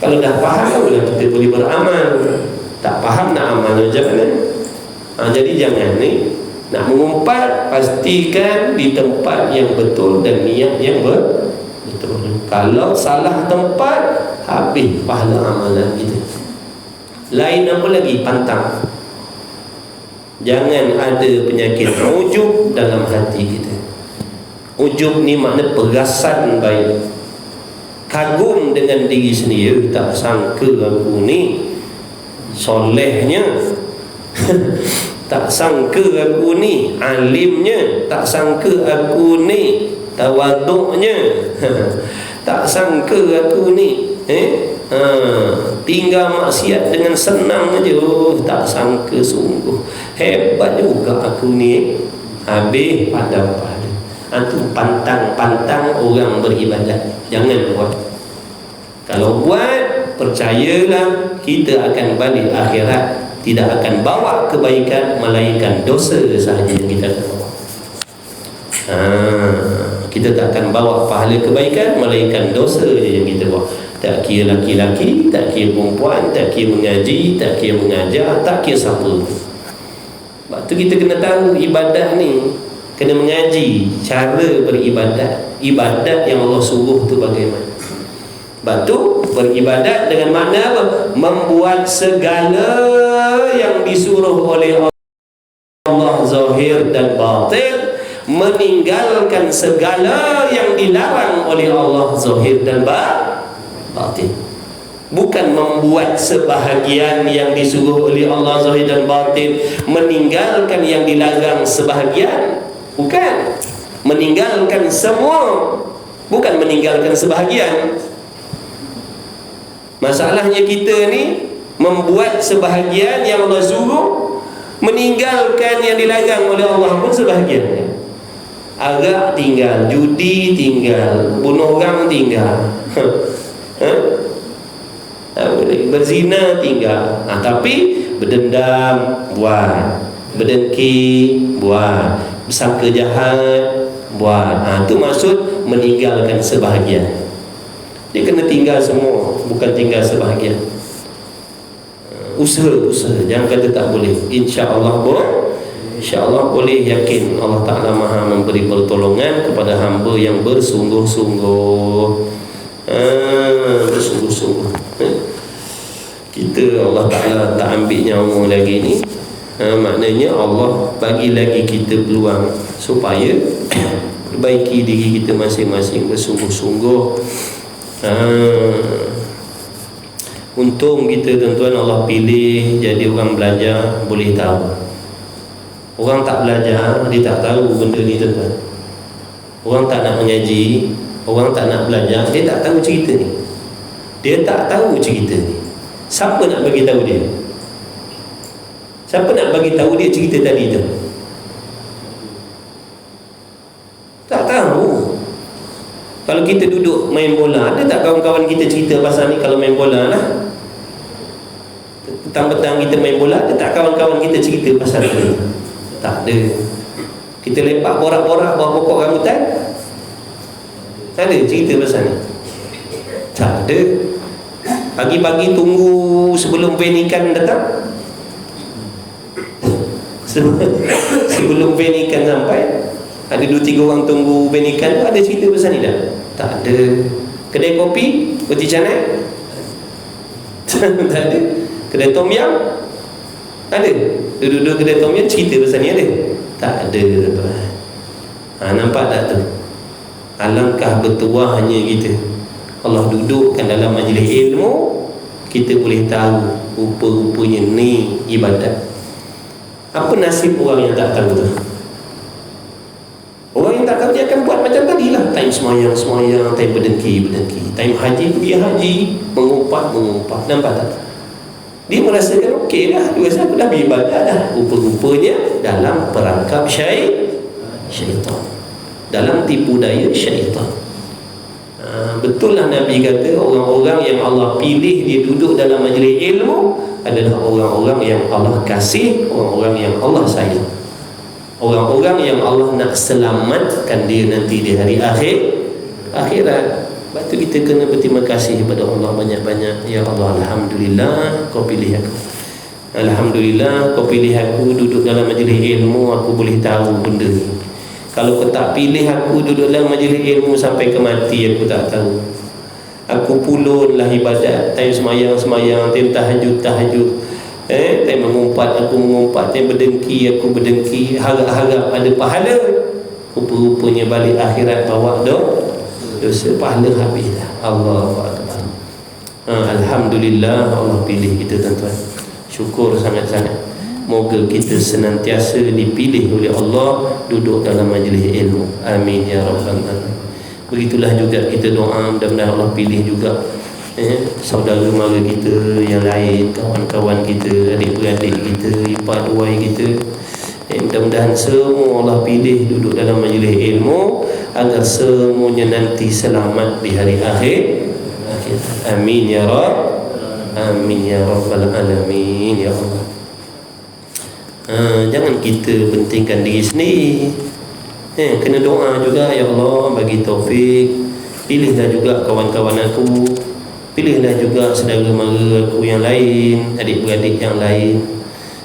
Kalau dah faham, kita boleh beramal. Tak faham nak amal macam mana? Jadi jangan ni nak mengumpat, pastikan di tempat yang betul dan niat yang betul. Kalau salah tempat, habis pahala amalan kita. Lain apa lagi? Pantang. Jangan ada penyakit ujub dalam hati kita. Ujub ni makna perasan baik, kagum dengan diri sendiri. Tak sangka aku ni solehnya tak sangka aku ni alimnya, tak sangka aku ni tawaduknya tak sangka aku ni tinggal maksiat dengan senang aja. Tak sangka, sungguh hebat juga aku ni. Habis pandang-pandang itu pantang-pantang orang beribadat. Jangan buat. Kalau buat, percayalah kita akan balik akhirat tidak akan bawa kebaikan, melainkan dosa sahaja yang kita akan bawa. Kita tak akan bawa pahala kebaikan, melainkan dosa yang kita bawa. Tak kira laki-laki, tak kira perempuan, tak kira mengaji, tak kira mengajar, tak kira siapa. Sebab tu kita kena tahu ibadat ni, kena mengaji cara beribadat. Ibadat yang Allah suruh tu bagaimana. Sebab tu beribadat dengan makna apa? Membuat segala yang disuruh oleh Allah zahir dan batin, meninggalkan segala yang dilarang oleh Allah zahir dan batin. Bukan membuat sebahagian yang disuruh oleh Allah zahir dan batin, meninggalkan yang dilarang sebahagian. Bukan meninggalkan semua, bukan meninggalkan sebahagian. Masalahnya kita ni membuat sebahagian yang Allah suruh, meninggalkan yang dilarang oleh Allah pun sebahagian. Arak tinggal, judi tinggal, bunuh orang tinggal, berzina tinggal. Tapi berdendam buat, berdengki buat, bersangka jahat buat. Itu maksud meninggalkan sebahagian. Dia kena tinggal semua, bukan tinggal sebahagian. Usaha, jangan kata tak boleh. InsyaAllah boleh. Yakin Allah Ta'ala maha memberi pertolongan kepada hamba yang bersungguh-sungguh. Bersungguh-sungguh. Kita Allah Ta'ala tak ambil nyawa lagi ni, maknanya Allah bagi lagi kita peluang supaya perbaiki diri kita masing-masing, bersungguh-sungguh. Untung kita tuan-tuan Allah pilih jadi orang belajar, boleh tahu. Orang tak belajar, dia tak tahu benda ni tuan-tuan. Orang tak nak mengaji, orang tak nak belajar, dia tak tahu cerita ni. Dia tak tahu cerita ni. Siapa nak bagi tahu dia? Siapa nak bagi tahu dia cerita tadi tu? Tak tahu. Kalau kita duduk main bola, ada tak kawan-kawan kita cerita pasal ni? Kalau main bola lah, petang-petang kita main bola, ada tak kawan-kawan kita cerita pasal ni? Tak ada. Kita lepak borak-borak bawah pokok rambutan, ada cerita pasal ni? Tak ada. Pagi-pagi tunggu sebelum van ikan datang, sebelum van ikan sampai, ada 2-3 orang tunggu van ikan tu, ada cerita pasal ni tak? Tak ada. Kedai kopi, roti canai, tak ada. Kedai tom yum, ada. Duduk-duduk kedai tom yum, cerita pasal ni ada? Tak ada, tuan-tuan. Nampak tak tu? Alangkah bertuahnya kita. Allah dudukkan dalam majlis ilmu, kita boleh tahu rupa-rupanya ni ibadat. Apa nasib orang yang tak tahu tu? Orang yang tak tahu dia akan buat macam tadi lah. Time semayang, time berdengki. Time haji, pergi haji, mengumpat. Nampak tak? Dia merasakan okey dah, dia rasa aku dah beribadat dah. Rupa-rupanya dalam perangkap syaitan, dalam tipu daya syaitan. Betul lah Nabi kata, orang-orang yang Allah pilih dia duduk dalam majlis ilmu adalah orang-orang yang Allah kasih, orang-orang yang Allah sayang, orang-orang yang Allah nak selamatkan dia nanti di hari akhirat. Sebab tu kita kena berterima kasih kepada Allah banyak-banyak. Ya Allah, Alhamdulillah kau pilih aku. Alhamdulillah kau pilih aku duduk dalam majlis ilmu, aku boleh tahu benda ni. Kalau kau tak pilih aku duduk dalam majlis ilmu sampai ke mati, aku tak tahu. Aku pulunlah ibadat, time semayang, time tahajud, time mengumpat, aku mengumpat, time berdengki, aku berdengki, harap-harap ada pahala. rupa-rupanya balik akhirat bawa dosa, pahala habis dah. Allahu Akbar. Alhamdulillah Allah pilih kita tuan-tuan. Syukur sangat-sangat. Moga kita senantiasa dipilih oleh Allah duduk dalam majlis ilmu. Amin ya rabbal alamin. Begitulah juga kita doa, mudah-mudahan Allah pilih juga saudara mara kita yang lain, kawan-kawan kita, adik-beradik kita, ipar tuai kita. Mudah-mudahan semua Allah pilih duduk dalam majlis ilmu agar semuanya nanti selamat di hari akhir. Amin ya Rabb. Amin ya rabbal alamin ya Allah. Jangan kita pentingkan diri sendiri. Kena doa juga, ya Allah bagi taufik, pilihlah juga kawan-kawan aku, pilihlah juga saudara mara aku yang lain, adik-beradik yang lain,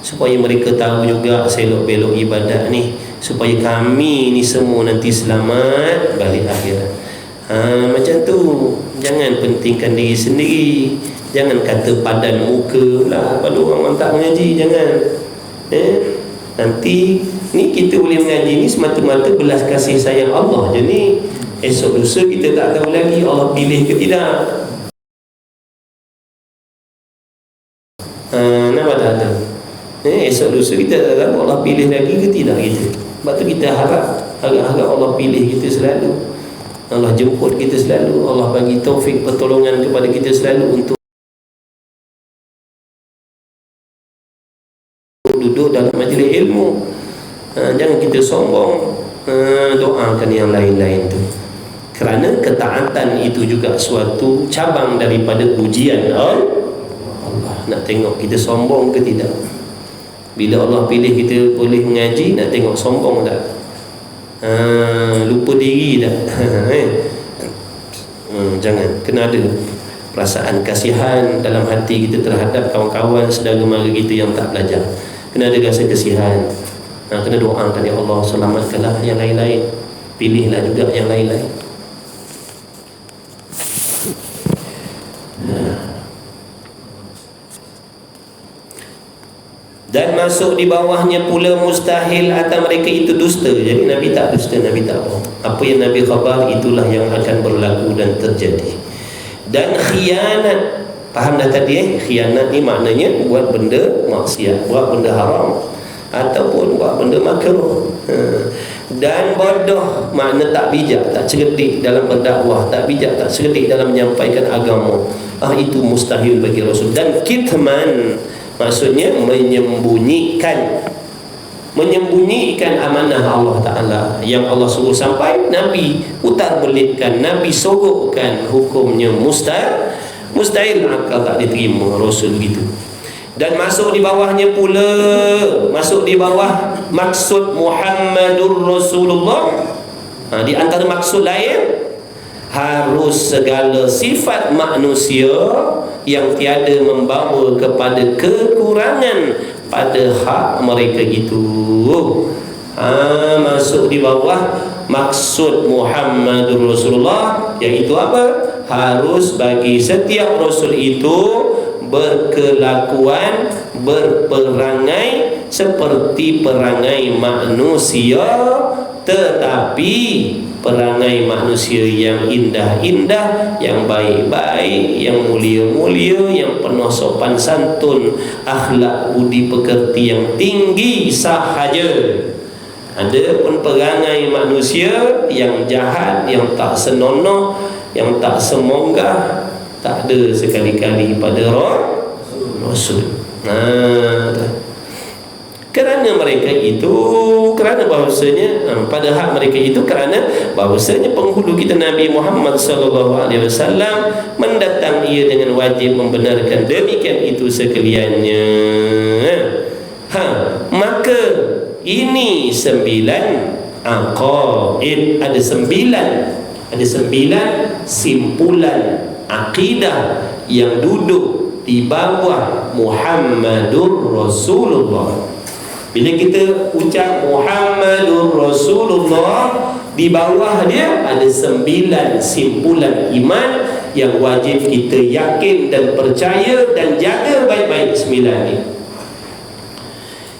supaya mereka tahu juga selok-belok ibadat ni, supaya kami ni semua nanti selamat balik akhirat. Macam tu. Jangan pentingkan diri sendiri. Jangan kata padan muka lah pada orang tak mengaji. Jangan. Nanti ni kita boleh mengaji ni semata-mata belas kasih sayang Allah je ni. Esok lusa kita tak tahu lagi Allah pilih ke tidak. Nampak tak ada? Esok lusa kita tak tahu Allah pilih lagi ke tidak kita. Sebab tu kita harap Allah pilih kita selalu, Allah jemput kita selalu, Allah bagi taufik pertolongan kepada kita selalu untuk duduk dalam majlis ilmu. Jangan kita sombong. Doakan yang lain-lain tu, kerana ketaatan itu juga suatu cabang daripada ujian Allah. Nak tengok kita sombong ke tidak. Bila Allah pilih kita boleh mengaji, nak tengok sombong tak? Lupa diri tak? Jangan. Kena ada perasaan kasihan dalam hati kita terhadap kawan-kawan saudara mara kita yang tak belajar. Kena ada rasa kasihan. Kena doakan, ya Allah selamatkanlah yang lain-lain, pilihlah juga yang lain-lain. Dan masuk di bawahnya pula mustahil atau mereka itu dusta. Jadi Nabi tak dusta, Nabi tak bohong. Apa yang Nabi khabar itulah yang akan berlaku dan terjadi. Dan khianat, faham dah tadi khianat ni maknanya buat benda maksiat, buat benda haram, ataupun buat benda makruh. Dan bodoh makna tak bijak, tak cerdik dalam berdakwah, tak bijak, tak cerdik dalam menyampaikan agama. Itu mustahil bagi Rasul. Dan kitman maksudnya menyembunyikan amanah Allah Ta'ala yang Allah suruh sampai. Nabi putar belitkan, Nabi sorokkan, hukumnya mustahil akal tak diterima Rasul begitu. Dan masuk di bawahnya pula, masuk di bawah maksud Muhammadur Rasulullah. Di antara maksud lain, harus segala sifat manusia yang tiada membawa kepada kekurangan pada hak mereka itu. Masuk di bawah maksud Muhammadur Rasulullah, iaitu apa? Harus bagi setiap Rasul itu berkelakuan, berperangai seperti perangai manusia, tetapi perangai manusia yang indah-indah, yang baik-baik, yang mulia-mulia, yang penuh sopan santun, akhlak budi pekerti yang tinggi sahaja. Ada pun perangai manusia yang jahat, yang tak senonoh, yang tak semonggah, tak ada sekali-kali pada Rasul. Kerana mereka itu, kerana bahawasanya pada hak mereka itu, kerana bahawasanya penghulu kita Nabi Muhammad SAW mendatang ia dengan wajib membenarkan demikian itu sekaliannya. Maka ini 9 aqaid, ada 9 simpulan akidah yang duduk di bawah Muhammadur Rasulullah. Bila kita ucap Muhammadur Rasulullah, di bawah dia ada 9 simpulan iman yang wajib kita yakin dan percaya dan jaga baik-baik 9 ni.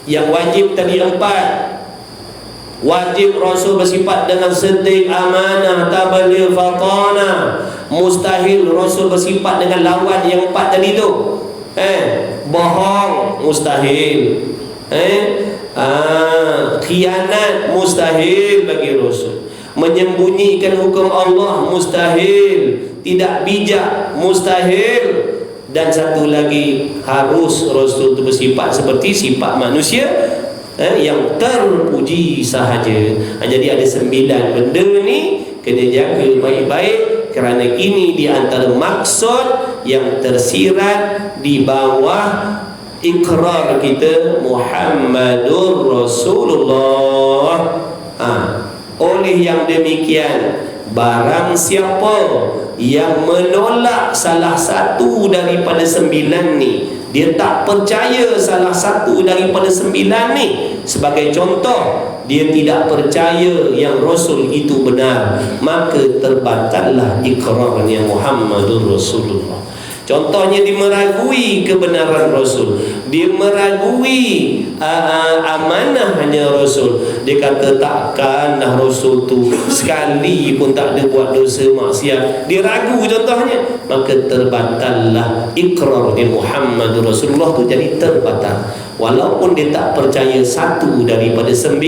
Yang wajib tadi 4. Wajib Rasul bersifat dengan siddiq, amanah, tabligh, fatana. Mustahil Rasul bersifat dengan lawan yang empat tadi tu. Bohong, mustahil. Khianat, mustahil bagi Rasul. Menyembunyikan hukum Allah, mustahil. Tidak bijak, mustahil. Dan satu lagi, harus Rasul itu bersifat seperti sifat manusia yang terpuji sahaja. Jadi ada 9 benda ni kena jaga baik-baik, kerana ini di antara maksud yang tersirat di bawah ikrar kita Muhammadur Rasulullah. Oleh yang demikian, barang siapa yang menolak salah satu daripada 9 ni, dia tak percaya salah satu daripada 9 ni, sebagai contoh, dia tidak percaya yang Rasul itu benar, maka terbatallah ikrarnya Muhammadur Rasulullah. Contohnya, dia meragui kebenaran Rasul, dia meragui amanahnya Rasul. Dia kata takkanlah Rasul tu sekali pun tak ada buat dosa maksiat, dia ragu contohnya, maka terbatallah ikrarnya Muhammadur Rasulullah tu, jadi terbatal. Walaupun dia tak percaya satu daripada 9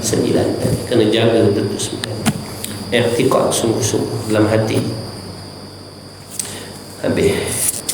tadi. Kena jaga betul-betul. I'tiqad sungguh-sungguh dalam hati. Habis.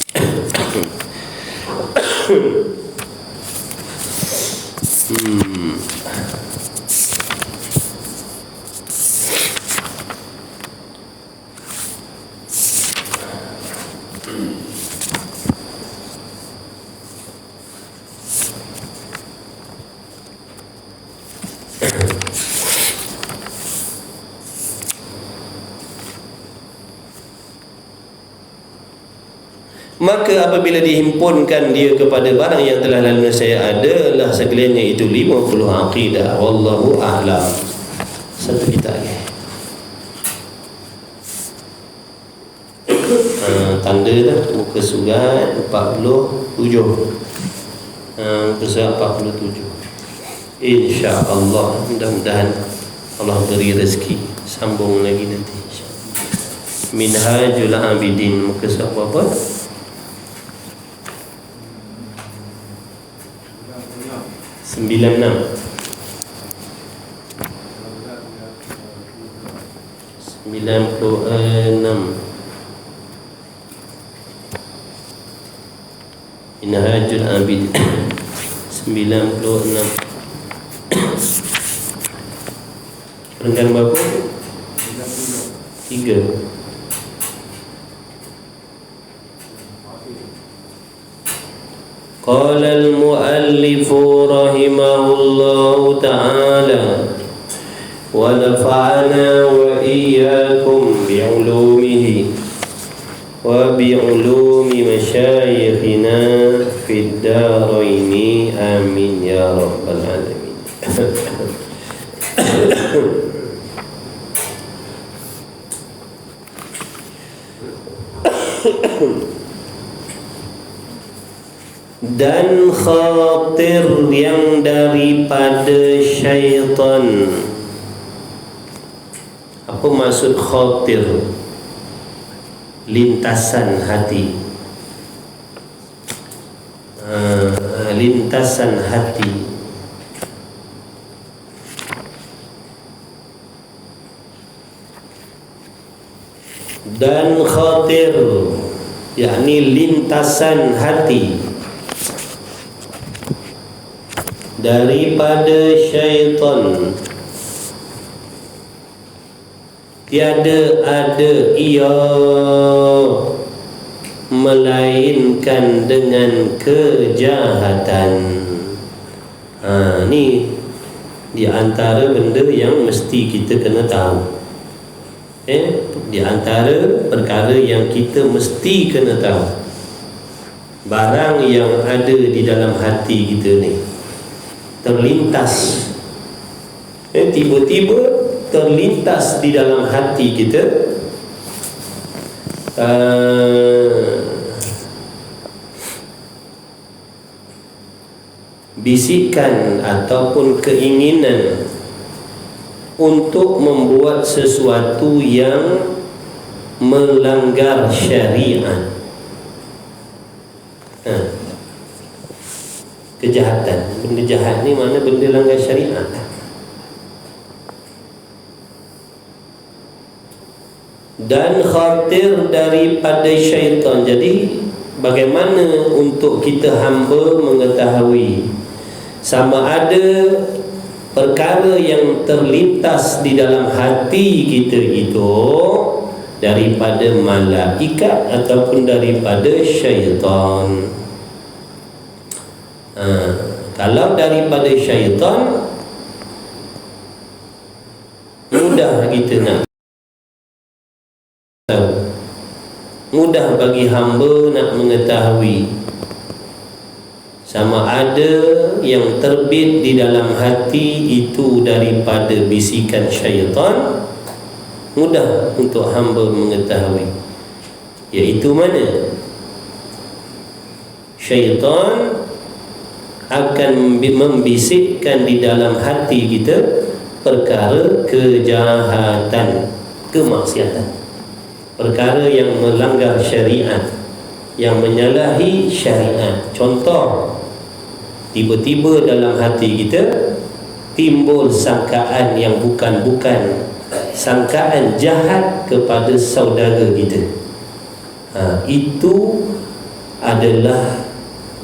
Maka apabila dihimpunkan dia kepada barang yang telah lalu saya adalah sekaliannya itu 50 aqidah. Wallahu a'lam. Satu kita lagi. Tanda dah muka surat 47. Muka surat 47. InsyaAllah, mudah-mudahan Allah beri rezeki. Sambung lagi nanti, insyaAllah. Minhajul Abidin, muka surat apa? 96. Minhajul Abidin 96. Renggan berapa? 3. قال المؤلف رحمه الله تعالى ونفعنا وإياكم بعلومه وبعلوم مشايخنا في الدارين آمين يا رب العالمين. Dan khatir yang daripada syaitan. Apa maksud khatir? Lintasan hati. Lintasan hati. Dan khatir, yakni lintasan hati daripada syaitan. Tiada ada ia melainkan dengan kejahatan. Ni di antara benda yang mesti kita kena tahu. Di antara perkara yang kita mesti kena tahu, barang yang ada di dalam hati kita ni terlintas, tiba-tiba terlintas di dalam hati kita, bisikan ataupun keinginan untuk membuat sesuatu yang melanggar syariat. Kejahatan, benda jahat ni mana benda langgar syariat. Dan khatir daripada syaitan. Jadi bagaimana untuk kita hamba mengetahui sama ada perkara yang terlintas di dalam hati kita itu daripada malaikat ataupun daripada syaitan. Kalau daripada syaitan, mudah kita nak tahu, mudah bagi hamba nak mengetahui sama ada yang terbit di dalam hati itu daripada bisikan syaitan. Mudah untuk hamba mengetahui, iaitu mana syaitan akan membisikkan di dalam hati kita perkara kejahatan, kemaksiatan, perkara yang melanggar syariat, yang menyalahi syariat. Contoh, tiba-tiba dalam hati kita timbul sangkaan yang bukan-bukan, sangkaan jahat kepada saudara kita. Itu adalah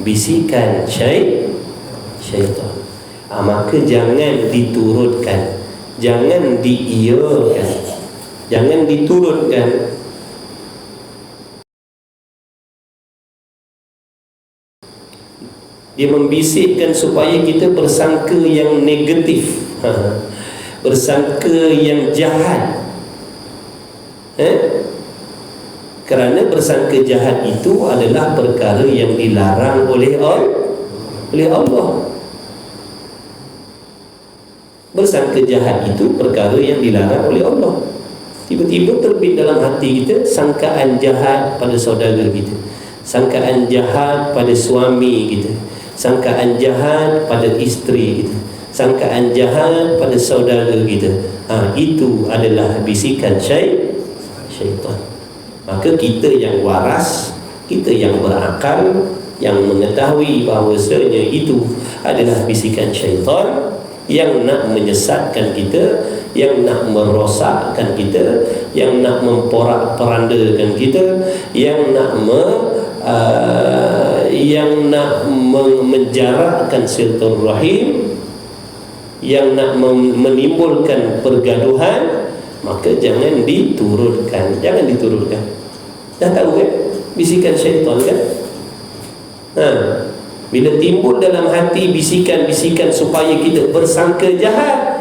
bisikan syaitan. Maka jangan diturutkan, jangan diiyakan, jangan diturutkan. Dia membisikkan supaya kita bersangka yang negatif, bersangka yang jahat. Kerana bersangka jahat itu adalah perkara yang dilarang oleh Allah. Bersangka jahat itu perkara yang dilarang oleh Allah. Tiba-tiba terbit dalam hati kita sangkaan jahat pada saudara kita, sangkaan jahat pada suami kita, sangkaan jahat pada isteri kita, sangkaan jahat pada saudara kita. Itu adalah bisikan syaitan. Maka kita yang waras, kita yang berakal, yang mengetahui bahawasanya itu adalah bisikan syaitan yang nak menyesatkan kita, yang nak merosakkan kita, yang nak memporak-perandakan kita, yang nak menjarakkan silaturahim, yang nak menimbulkan pergaduhan. Maka jangan diturutkan, jangan diturutkan. Dah tahu kan bisikan syaitan kan? Bila timbul dalam hati bisikan-bisikan supaya kita bersangka jahat,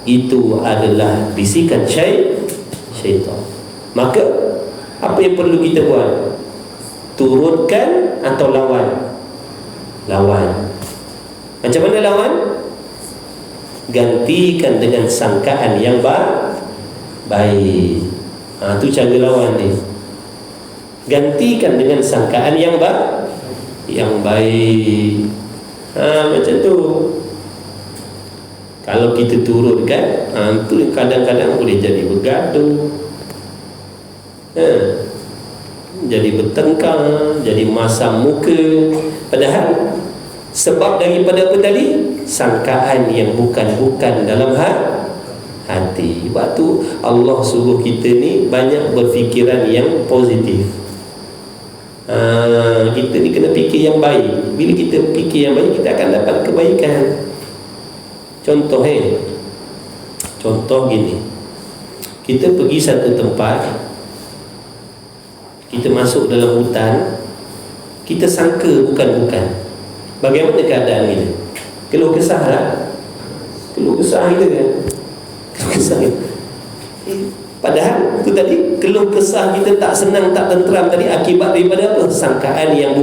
itu adalah bisikan syaitan. Maka apa yang perlu kita buat? Turutkan atau lawan? Lawan. Macam mana lawan? Gantikan dengan sangkaan yang baik. Itu cara lawan ni. Gantikan dengan sangkaan yang baik. Macam tu. Kalau kita turutkan, tu kadang-kadang boleh jadi bergaduh, jadi bertengkar, jadi masam muka. Padahal sebab daripada apa tadi? Sangkaan yang bukan-bukan dalam hati. Sebab tu Allah suruh kita ni banyak berfikiran yang positif. Kita ni kena fikir yang baik. Bila kita fikir yang baik, kita akan dapat kebaikan. Contoh gini, kita pergi satu tempat, kita masuk dalam hutan, kita sangka bukan-bukan. Bagaimana keadaan kita? Keluh kesah lah. Keluh kesah kita kan? Keluh kesah kita. Padahal itu tadi, keluh kesah kita tak senang, tak tenteram tadi akibat daripada apa? Sangkaan yang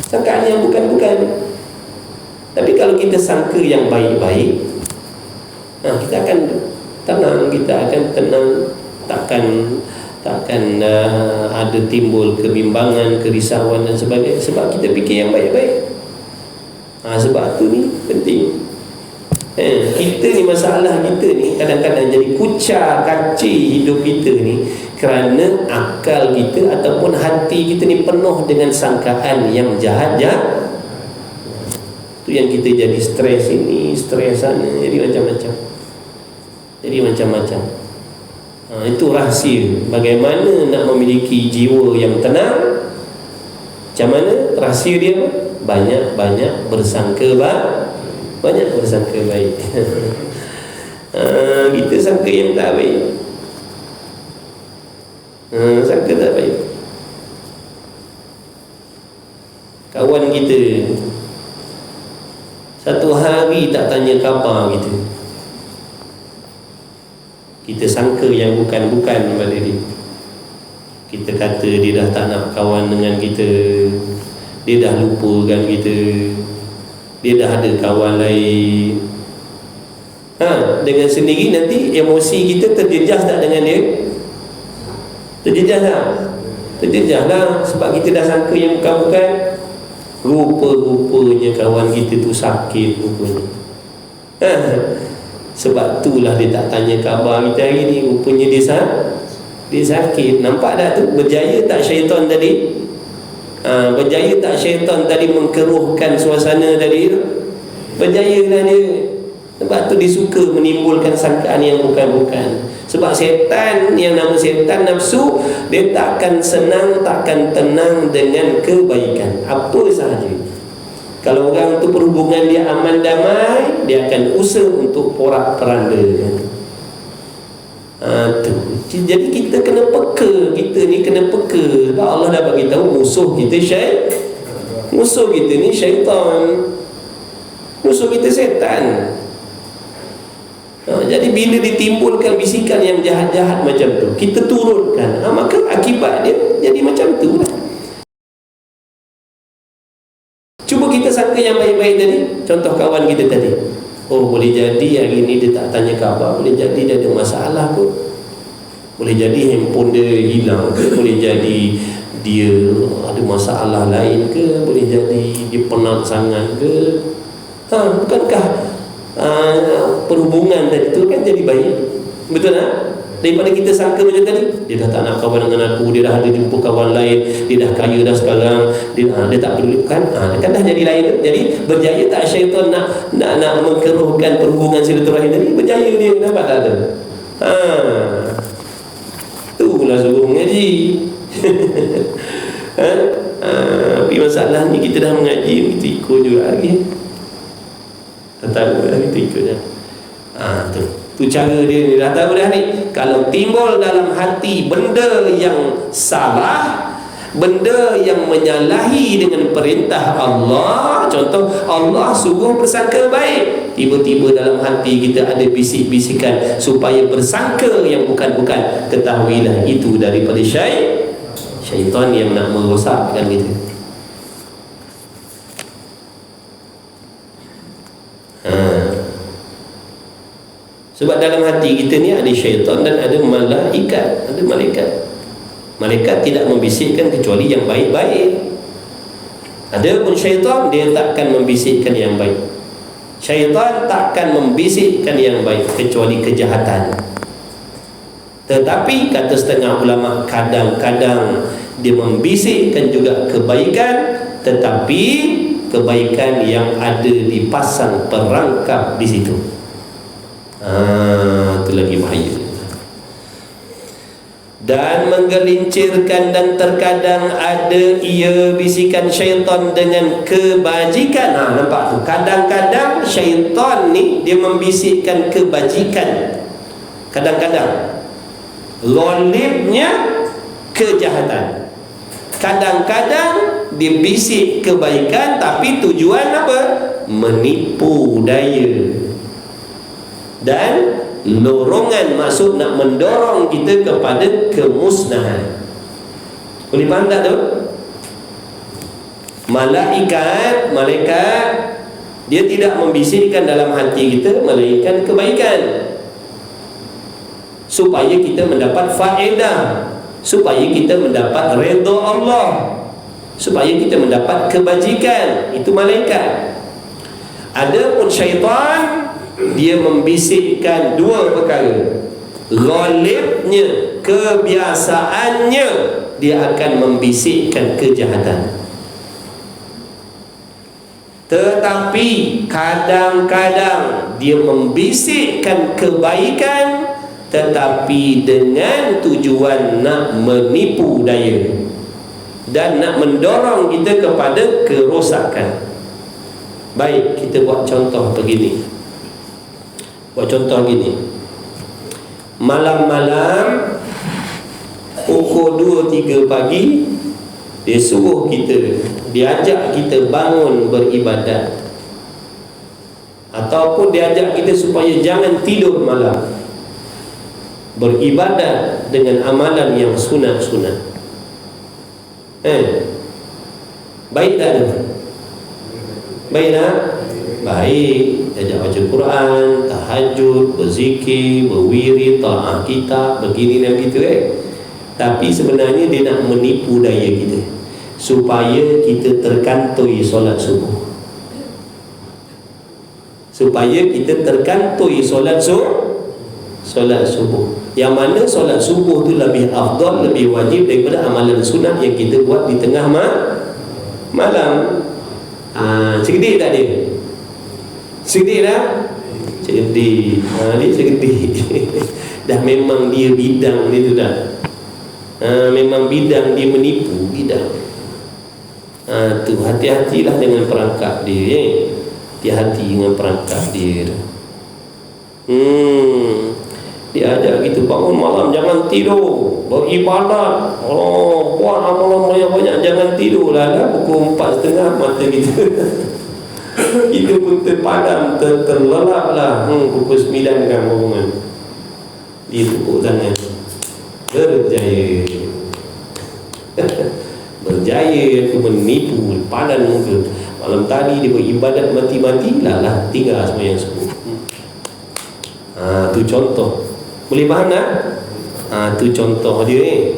sangkaan yang bukan-bukan. Tapi kalau kita sangka yang baik-baik, kita akan tenang, kita akan tenang. Takkan ada timbul kebimbangan, kerisauan dan sebagainya, sebab kita fikir yang baik-baik. Sebab tu ni penting. Kita ni, masalah kita ni kadang-kadang jadi kucar kacir hidup kita ni kerana akal kita ataupun hati kita ni penuh dengan sangkaan yang jahat-jahat. Itu yang kita jadi stres ini, stres sana, jadi macam-macam. Itu rahsia bagaimana nak memiliki jiwa yang tenang. Macam mana rahsia dia? Banyak bersangka baik. Kita sangka yang tak baik, sangka tak baik. Kawan kita satu hari tak tanya khabar kita sangka yang bukan-bukan pada dia. Kita kata dia dah tak nak kawan dengan kita, dia dah lupakan kita, dia dah ada kawan lain. Dengan sendiri nanti emosi kita terjejas tak dengan dia? Terjejas tak? Terjejas lah, sebab kita dah sangka yang bukan-bukan. Rupa-rupanya kawan kita tu sakit rupanya. Sebab itulah dia tak tanya khabar kita hari ni. Rupanya dia sakit. Nampak tak tu? Berjaya tak syaitan tadi? Berjaya tak syaitan tadi mengkeruhkan suasana tadi tu? Berjaya lah dia. Sebab tu dia suka menimbulkan sangkaan yang bukan-bukan. Sebab setan, yang nama setan nafsu, dia takkan senang, takkan tenang dengan kebaikan apa sahaja. Kalau orang tu perhubungan dia aman damai, dia akan usaha untuk porak-peranda. Jadi kita kena peka. Kita ni kena peka. Sebab Allah dah bagi tahu musuh kita musuh kita ni syaitan. Musuh kita setan. Jadi bila ditimbulkan bisikan yang jahat-jahat macam tu, kita turunkan, maka akibat dia jadi macam tu lah. Cuba kita sangka yang baik-baik tadi. Contoh kawan kita tadi, boleh jadi hari ni dia tak tanya khabar, boleh jadi dia ada masalah pun, boleh jadi handphone dia hilang ke, boleh jadi dia ada masalah lain ke, boleh jadi dia penat sangat ke. Bukankah perhubungan tadi tu kan jadi baik? Betul tak? Daripada kita sangka macam tadi, dia dah tak nak kawan dengan aku, dia dah ada jumpa kawan lain, dia dah kaya dah sekarang, dia tak peduli kan dah jadi lain. Jadi berjaya tak syaitan nak mengkeruhkan perhubungan silaturahim tadi? Berjaya dia, nampak tak ada? Itulah suruh mengaji. Tapi masalah ni kita dah mengaji, kita ikut juga lagi. Tak tahu dah, kita ikut je. Tu cara dia ni. Dah tahu dah ni. Kalau timbul dalam hati benda yang salah, benda yang menyalahi dengan perintah Allah, contoh Allah suruh bersangka baik, tiba-tiba dalam hati kita ada bisik-bisikan supaya bersangka yang bukan-bukan, ketahuilah itu daripada syaitan yang nak merosakkan kita. Sebab dalam hati kita ni ada syaitan dan ada malaikat. Ada malaikat. Malaikat tidak membisikkan kecuali yang baik-baik. Ada pun syaitan, dia takkan membisikkan yang baik. Syaitan takkan membisikkan yang baik kecuali kejahatan. Tetapi kata setengah ulama, kadang-kadang dia membisikkan juga kebaikan, tetapi kebaikan yang ada dipasang perangkap di situ. Itu lagi bahaya. Dan menggelincirkan, dan terkadang ada ia bisikan syaitan dengan kebajikan. Nampak tu? Kadang-kadang syaitan ni dia membisikkan kebajikan. Kadang-kadang zalimnya kejahatan. Kadang-kadang dia bisik kebaikan, tapi tujuan apa? Menipu daya. Dan lorongan, maksud nak mendorong kita kepada kemusnahan. Boleh faham tak tu? Malaikat dia tidak membisikkan dalam hati kita melainkan kebaikan, supaya kita mendapat faedah, supaya kita mendapat redha Allah, supaya kita mendapat kebajikan. Itu malaikat. Adapun syaitan, dia membisikkan dua perkara. Ghalibnya, kebiasaannya, dia akan membisikkan kejahatan. Tetapi kadang-kadang dia membisikkan kebaikan, tetapi dengan tujuan nak menipu daya dan nak mendorong kita kepada kerosakan. Baik, kita buat contoh begini. Malam-malam pukul 2-3 pagi, dia suruh kita, dia ajak kita bangun beribadat, ataupun dia ajak kita supaya jangan tidur malam, beribadat dengan amalan yang sunat-sunat. Baik tak tu? Baik tak? Baik. Ajak baca Quran, tahajud, berzikir, berwirid, ta'ah kitab, begini dan gitu Tapi sebenarnya dia nak menipu daya kita supaya kita terkantoi solat subuh. Solat subuh. Yang mana solat subuh tu lebih afdal, lebih wajib daripada amalan sunat yang kita buat di tengah malam. Cerdik tak dia? Cerdik tak? Cerdik. Dia cerdik. Dah memang dia bidang dia tu dah. Memang bidang dia menipu bidang. Tu hati-hatilah dengan perangkap dia. Hati-hati dengan perangkap dia. Dia ajak kita bangun malam, jangan tidur, beribadat, buat amalan banyak-banyak, jangan tidur lah. Pukul 4:30 mata kita kita pun terpadam, terlelap lah. Pukul 9 kan bangun. Dia tepuk tangan, berjaya. Berjaya tu menipu, padan muka. Malam tadi dia beribadat mati-mati lah tinggal sembahyang subuh. Tu contoh. Boleh faham tak? Tu contoh dia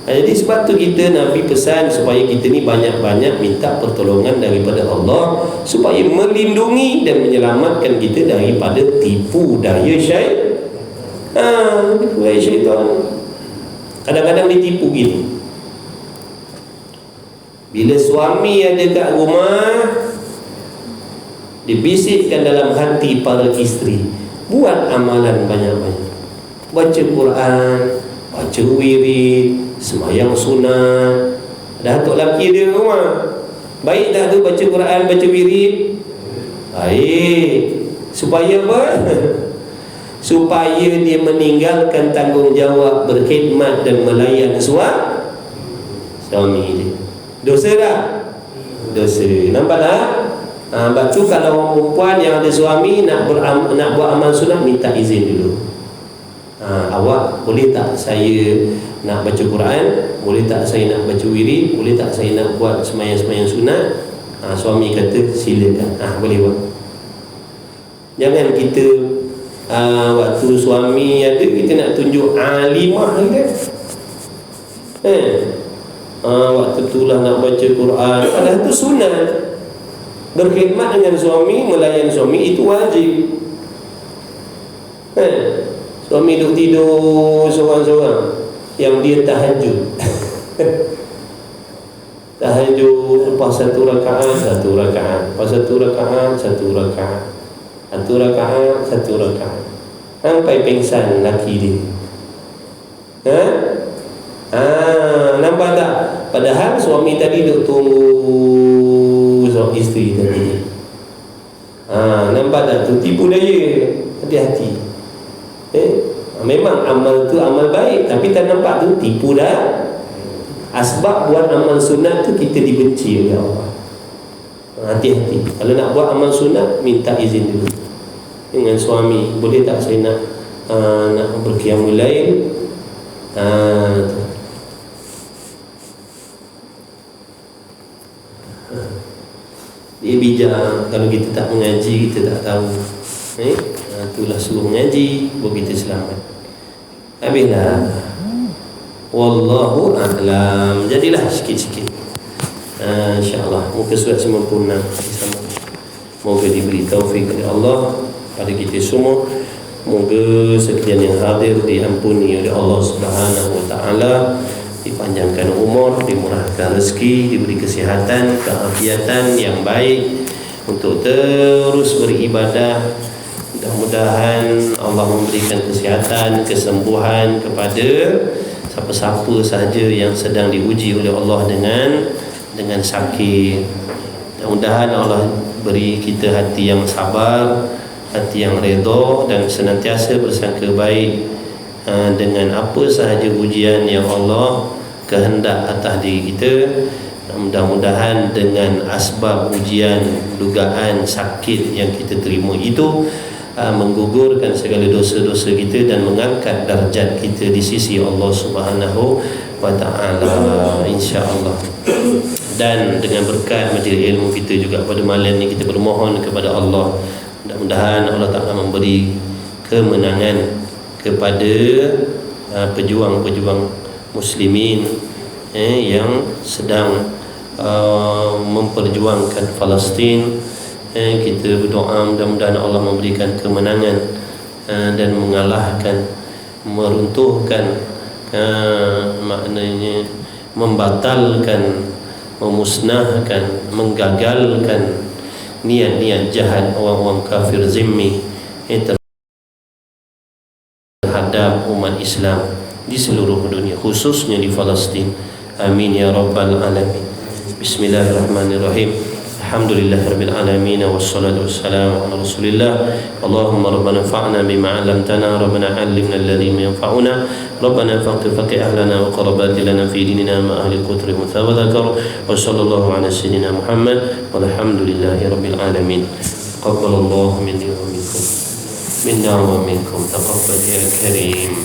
Jadi sebab tu kita Nabi pesan supaya kita ni banyak-banyak minta pertolongan daripada Allah, supaya melindungi dan menyelamatkan kita daripada tipu daya syaitan. Kadang-kadang ditipu gini. Bila suami ada kat rumah, dibisikkan dalam hati para isteri, buat amalan banyak-banyak. Baca Quran, baca wirid, sembahyang sunat. Ada atuk lelaki dia rumah, baik tak tu baca Quran, baca wirid? Baik. Supaya apa? Supaya dia meninggalkan tanggungjawab berkhidmat dan melayan suami dia. Dosa tak? Dosa. Nampak tak? Sebab tu kalau orang perempuan yang ada suami nak buat amal sunat, minta izin dulu. Awak boleh tak saya nak baca Quran? Boleh tak saya nak baca wirid? Boleh tak saya nak buat sembahyang sunat? Suami kata silakan. Boleh buat. Jangan kita waktu suami ada, kita nak tunjuk alimah kan? Waktu itulah nak baca Quran. Padahal itu sunat. Berkhidmat dengan suami, melayan suami itu wajib. Suami duduk tidur seorang-seorang, yang dia tahajud. Tahajud lepas satu rakaat, lepas satu rakaat, sampai pingsan laki dia. Nampak tak? Padahal suami tadi duduk tunggu suami isteri tadi. Nampak tak? Tu tipu daya. Hati-hati. Memang amal tu amal baik, tapi tak nampak tu tipu dah. Asbab buat amal sunat tu kita dibenci oleh Allah. Hati-hati. Kalau nak buat amal sunat, minta izin dulu dengan suami. Boleh tak saya nak berqiyamul lail? Dia bijak. Kalau kita tak mengaji, kita tak tahu. Itulah suruh mengaji, baru kita selamat. Habislah. Wallahu a'lam. Jadilah sikit-sikit. InsyaAllah muka surat 96 sama. Moga diberi taufik oleh Allah pada kita semua. Moga sekalian yang hadir diampuni oleh Allah Subhanahu wa taala, dipanjangkan umur, dimurahkan rezeki, diberi kesihatan, keafiatan yang baik untuk terus beribadah. Mudah-mudahan Allah memberikan kesihatan, kesembuhan kepada siapa-siapa sahaja yang sedang diuji oleh Allah dengan sakit. Mudah-mudahan Allah beri kita hati yang sabar, hati yang redha, dan senantiasa bersangka baik dengan apa sahaja ujian yang Allah kehendak atas diri kita. Mudah-mudahan dengan asbab ujian, dugaan sakit yang kita terima itu menggugurkan segala dosa-dosa kita dan mengangkat darjat kita di sisi Allah Subhanahu wa taala, insya-Allah. Dan dengan berkat majlis ilmu kita juga pada malam ni, kita bermohon kepada Allah, mudah-mudahan Allah Ta'ala memberi kemenangan kepada pejuang-pejuang muslimin yang sedang memperjuangkan Palestin. Kita berdoa mudah-mudahan Allah memberikan kemenangan dan mengalahkan, meruntuhkan, maknanya membatalkan, memusnahkan, menggagalkan niat-niat jahat orang-orang kafir zimmi terhadap umat Islam di seluruh dunia, khususnya di Palestin. Amin ya rabbal alamin. Bismillahirrahmanirrahim. Alhamdulillahirabbil alamin, wassalatu wassalamu ala Rasulillah. Allahumma rabbana fa'na bima 'allamtana, rabbana 'allimna alladhi yanfa'una, rabbana faqih ahlana wa qarabati lana fi dinina ma ahli al-qutri wa dhakar, wa sallallahu ala sayyidina Muhammad walhamdulillahirabbil alamin. Taqabbalallahu minni wa minkum, minna wa minkum, taqabbal ya karim.